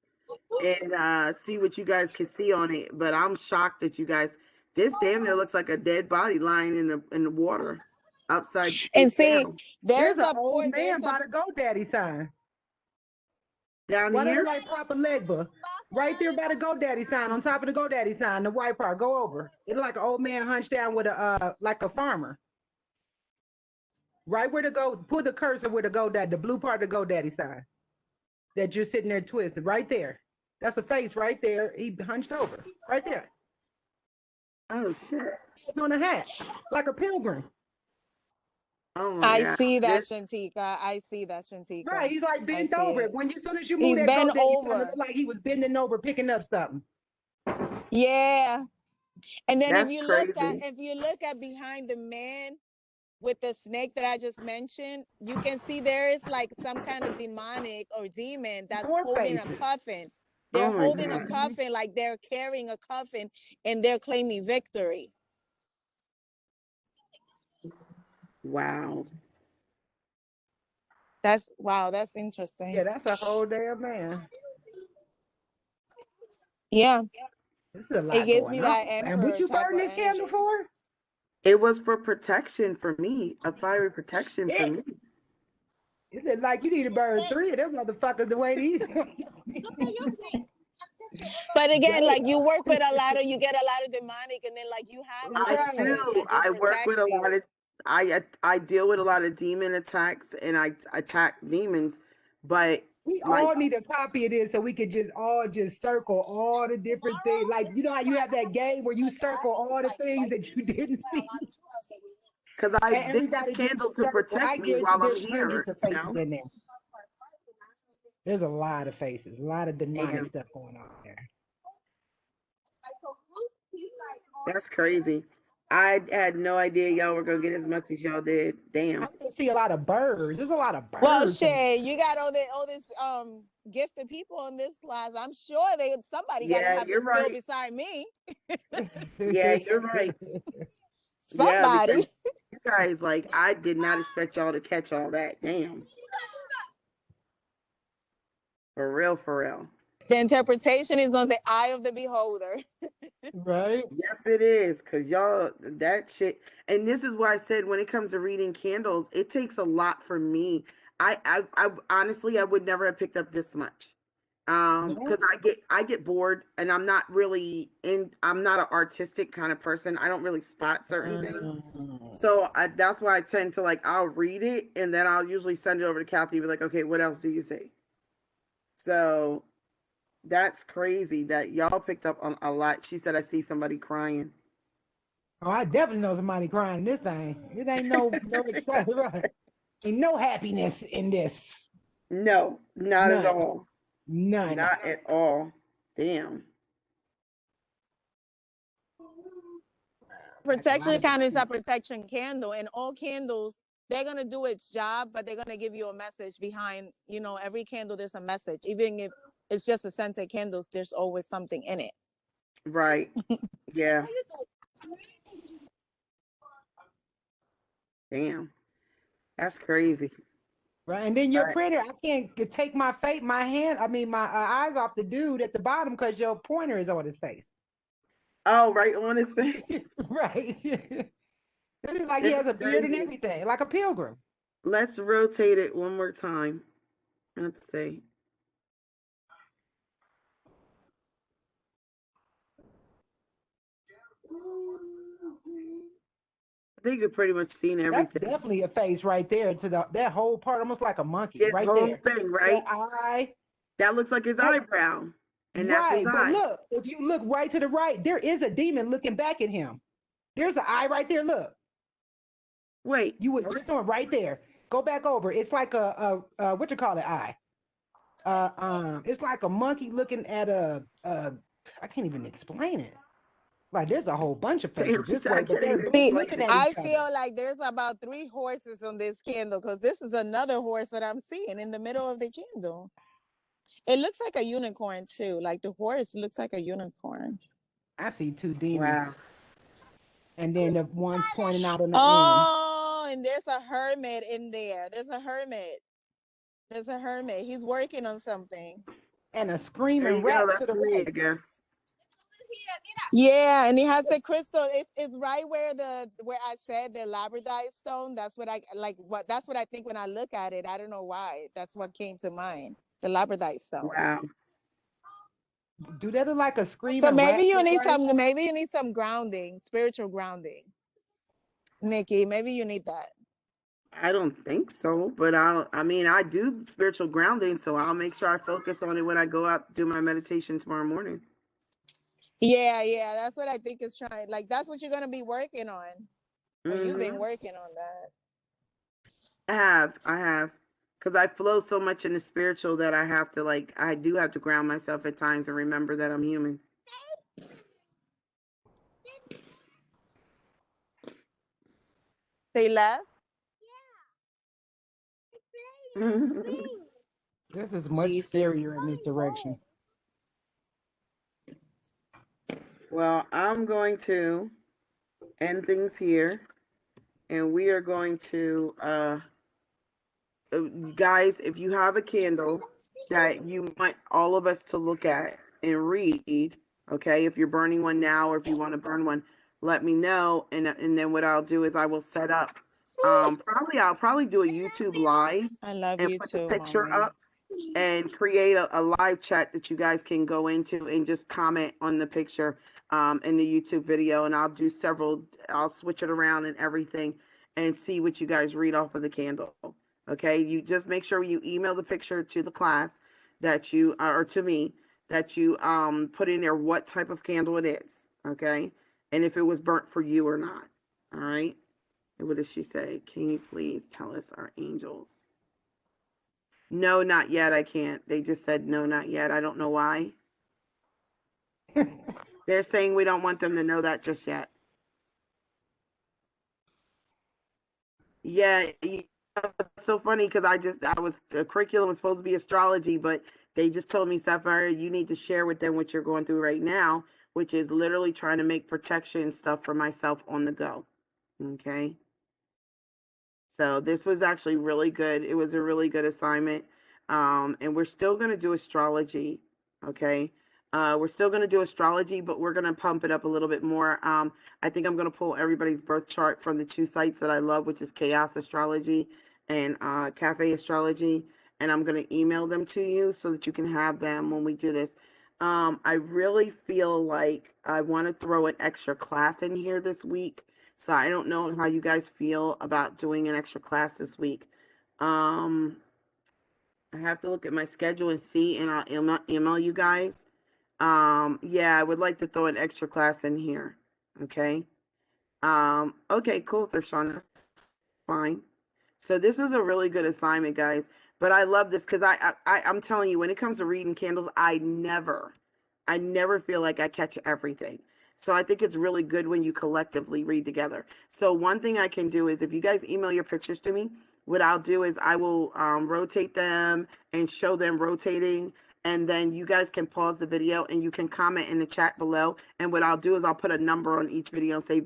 and see what you guys can see on it. But I'm shocked that you guys. This damn near looks like a dead body lying in the water, upside And face see, down. There's an old man by the GoDaddy sign. Down Why here. doesn't like Papa Legba? Right there by the GoDaddy sign, on top of the GoDaddy sign, the white part. Go over. It's like an old man hunched down with a like a farmer. Right where to go, put the cursor with the GoDaddy, the blue part of the GoDaddy sign. That you're sitting there twisted. Right there. That's a face right there. He hunched over. Right there. Oh shit. It's on a hat. Like a pilgrim. Oh my I god. see that, This, Shantika. I see that, Shantika. Right. He's like bent see over. it. When as soon as you move He's that bent GoDaddy sign, over. it looked like he was bending over picking up something. Yeah. And then that's if you crazy. look at behind the man with the snake that I just mentioned, you can see there is like some kind of demonic or demon that's More holding a faces. coffin. Oh They're my holding a god. coffin, like they're carrying a coffin, and they're claiming victory. Wow. That's interesting. Yeah, that's a whole damn man. Yeah. This is a lot It gives going me on. that And what emperor you type burn of this candle energy. for? It was for protection for me, a fiery protection for me. It said like you need to burn 3 of them motherfuckers the way these. But again, like you work with you get a lot of demonic, and then like you have I like spirits do. that do I work protect with a you. lot of I deal with a lot of demon attacks and I attack demons, but We like all need a copy of this so we could just circle all the different things. Like you know how you have that game where you circle all the things that you didn't see. because I And did this everybody just candle to circle. I protect me guarantee while I'm there's hundreds here, of you faces know? in there. There's a lot of faces, a lot of demonic Damn, stuff going on there. that's crazy. I had no idea y'all were gonna get as much as y'all did. Damn. I can see a lot of birds. There's a lot of birds. Well, shit, you got all this gifted people in this class. I'm sure somebody got to Yeah, have the you're skill right. beside me. Yeah, you're right. Yeah, Somebody. because you guys, like, I did not expect y'all to catch all that. Damn. For real, for real. The interpretation is on the eye of the beholder. Right. Yes, it is. Cause y'all, that shit. And this is why I said when it comes to reading candles, it takes a lot for me. I honestly, I would never have picked up this much. Because I get bored, and I'm not really I'm not an artistic kind of person. I don't really spot certain things. So that's why I tend to like, I'll read it and then I'll usually send it over to Kathy and be like, okay, what else do you see? So that's crazy that y'all picked up on a lot. She said, I see somebody crying. Oh, I definitely know somebody crying in this thing. It ain't no excitement, right? Ain't no happiness in this. No, not None. at all. None. Not at all. Damn. Protection candle is a protection candle, and all candles, they're gonna do its job, but they're gonna give you a message behind. You know, every candle there's a message, even if it's just a scented candles. There's always something in it. Right. Yeah. Damn. That's crazy. Right, and then your Right. printer, I can't take my eyes off the dude at the bottom because your pointer is on his face. Oh, right on his face. Right. It is like he That's has a beard and crazy. everything, like a pilgrim. Let's rotate it one more time. Let's see. I think you've pretty much seen That's everything. definitely a face right there to that whole part, almost like a monkey, His right whole there. thing, right? That eye. That looks like his eyebrow. And that's Right, his but eye. look, if you look right to the right, there is a demon looking back at him. There's an eye right there. Look, Wait. you would just on right there. Go back over. It's like a what you call it eye. It's like a monkey looking at I can't even explain it. Like there's a whole bunch of faces Damn, she this said, way, I but can't they're even See, explain looking it. at I each other. feel like there's about 3 horses on this candle, because this is another horse that I'm seeing in the middle of the candle. It looks like a unicorn too. Like the horse looks like a unicorn. I see 2 demons, Wow. and then the one's pointing out on the end, Oh, and there's a hermit in there. There's a hermit. He's working on something. and a There screaming you go. rat to That's the me, right. I guess. Yeah, and he has the crystal. It's right where I said the labradorite stone. That's what I like. That's what I think when I look at it. I don't know why. That's what came to mind. The labradorite stone. Wow. Do that look like a screaming So maybe rat? you to the need right? maybe you need some grounding, spiritual grounding. Nikki, maybe you need that. I don't think so, but I mean, I do spiritual grounding, so I'll make sure I focus on it when I go out to do my meditation tomorrow morning. Yeah, that's what I think is trying. Like that's what you're gonna be working on. Or you've been Mhm. working on that. I have, because I flow so much in the spiritual that I have to I do have to ground myself at times and remember that I'm human. They left? This is much Jesus. scarier in this direction. Well, I'm going to end things here, and we are going to, guys, if you have a candle that you want all of us to look at and read, okay, if you're burning one now or if you want to burn one, let me know, and then what I'll do is I will set up. I'll probably do a YouTube live I love and you put too, the picture mommy. up and create a live chat that you guys can go into and just comment on the picture in the YouTube video. And I'll switch it around and everything and see what you guys read off of the candle. Okay, you just make sure you email the picture to the class that you, or to me, that you put in there what type of candle it is. Okay, and if it was burnt for you or not. All right. And what does she say? Can you please tell us our angels? No, not yet. I can't. They just said no, not yet. I don't know why. They're saying we don't want them to know that just yet. Yeah, it's so funny because the curriculum was supposed to be astrology, but they just told me, Sapphire, you need to share with them what you're going through right now, which is literally trying to make protection stuff for myself on the go. Okay. So this was actually really good. It was a really good assignment. And we're still going to do astrology. Okay. We're still going to do astrology, but we're going to pump it up a little bit more. I think I'm going to pull everybody's birth chart from the two sites that I love, which is Chaos Astrology and Cafe Astrology. And I'm going to email them to you so that you can have them when we do this. I really feel like I want to throw an extra class in here this week. So I don't know how you guys feel about doing an extra class this week. I have to look at my schedule and see, and I'll email you guys. Yeah, I would like to throw an extra class in here. Okay. Okay, cool, Thershana. Fine. So this is a really good assignment, guys. But I love this because I'm telling you, when it comes to reading candles, I never feel like I catch everything. So I think it's really good when you collectively read together. So one thing I can do is if you guys email your pictures to me, what I'll do is I will rotate them and show them rotating. And then you guys can pause the video and you can comment in the chat below. And what I'll do is I'll put a number on each video and say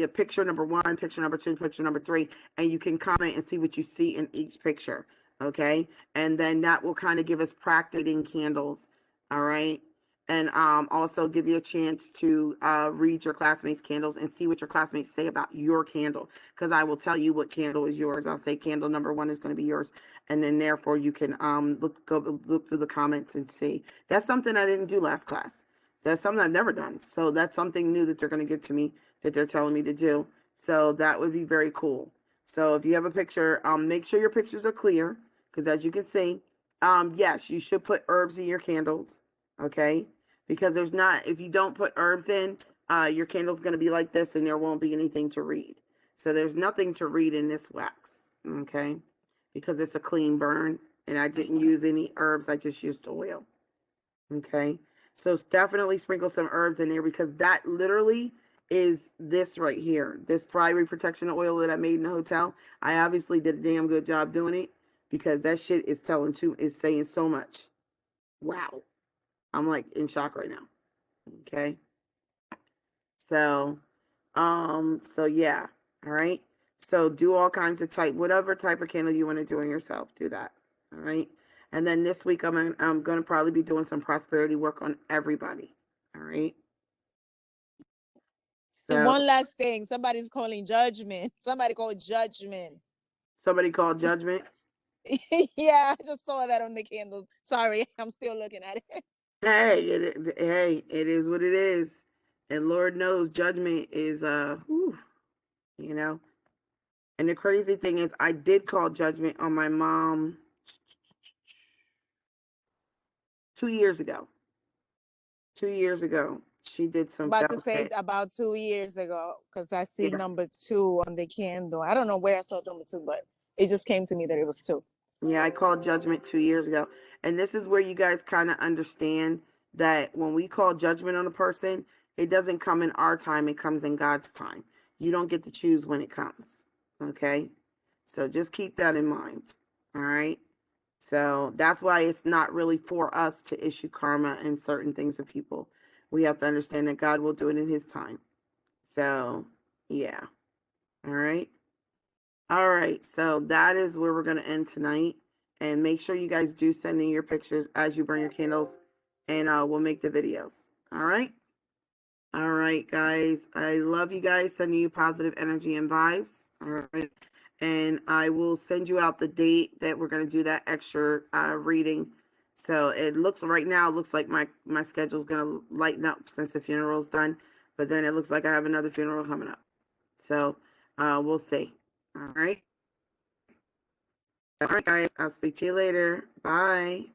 picture number 1, picture number 2, picture number 3. And you can comment and see what you see in each picture. Okay. And then that will kind of give us practicing candles. All right. And also give you a chance to read your classmates' candles and see what your classmates say about your candle. Because I will tell you what candle is yours. I'll say candle number 1 is going to be yours. And then therefore you can look through the comments and see. That's something I didn't do last class. That's something I've never done. So that's something new that they're going to give to me, that they're telling me to do. So that would be very cool. So if you have a picture, make sure your pictures are clear. Because as you can see, yes, you should put herbs in your candles. Okay, because there's not, if you don't put herbs in, your candle's going to be like this and there won't be anything to read. So there's nothing to read in this wax. Okay, because it's a clean burn and I didn't use any herbs. I just used oil. Okay, so definitely sprinkle some herbs in there because that literally is this right here. This primary protection oil that I made in the hotel. I obviously did a damn good job doing it because that shit is saying so much. Wow. I'm like in shock right now. Okay. So yeah. All right. So do all kinds of whatever type of candle you want to do in yourself, do that. All right. And then this week I'm going to probably be doing some prosperity work on everybody. All right. So And one last thing, somebody's calling judgment. Somebody called judgment. Somebody called judgment. Yeah, I just saw that on the candle. Sorry, I'm still looking at it. Hey, it is what it is. And Lord knows judgment is whew, you know. And the crazy thing is I did call judgment on my mom 2 years ago. 2 years ago. She did some About to foul say shit. about 2 years ago, because I see Yeah. number 2 on the candle. I don't know where I saw number 2, but it just came to me that it was 2. Yeah, I called judgment 2 years ago. And this is where you guys kind of understand that when we call judgment on a person, it doesn't come in our time, it comes in God's time. You don't get to choose when it comes. Okay? So just keep that in mind. All right? So that's why it's not really for us to issue karma and certain things to people. We have to understand that God will do it in his time. So, yeah. All right. All right. So that is where we're going to end tonight. And make sure you guys do send in your pictures as you burn your candles. And we'll make the videos. All right. All right, guys. I love you guys. Sending you positive energy and vibes. All right. And I will send you out the date that we're going to do that extra reading. So it looks right now, it looks like my schedule is going to lighten up since the funeral's done. But then it looks like I have another funeral coming up. So we'll see. All right. All right, guys. I'll speak to you later. Bye.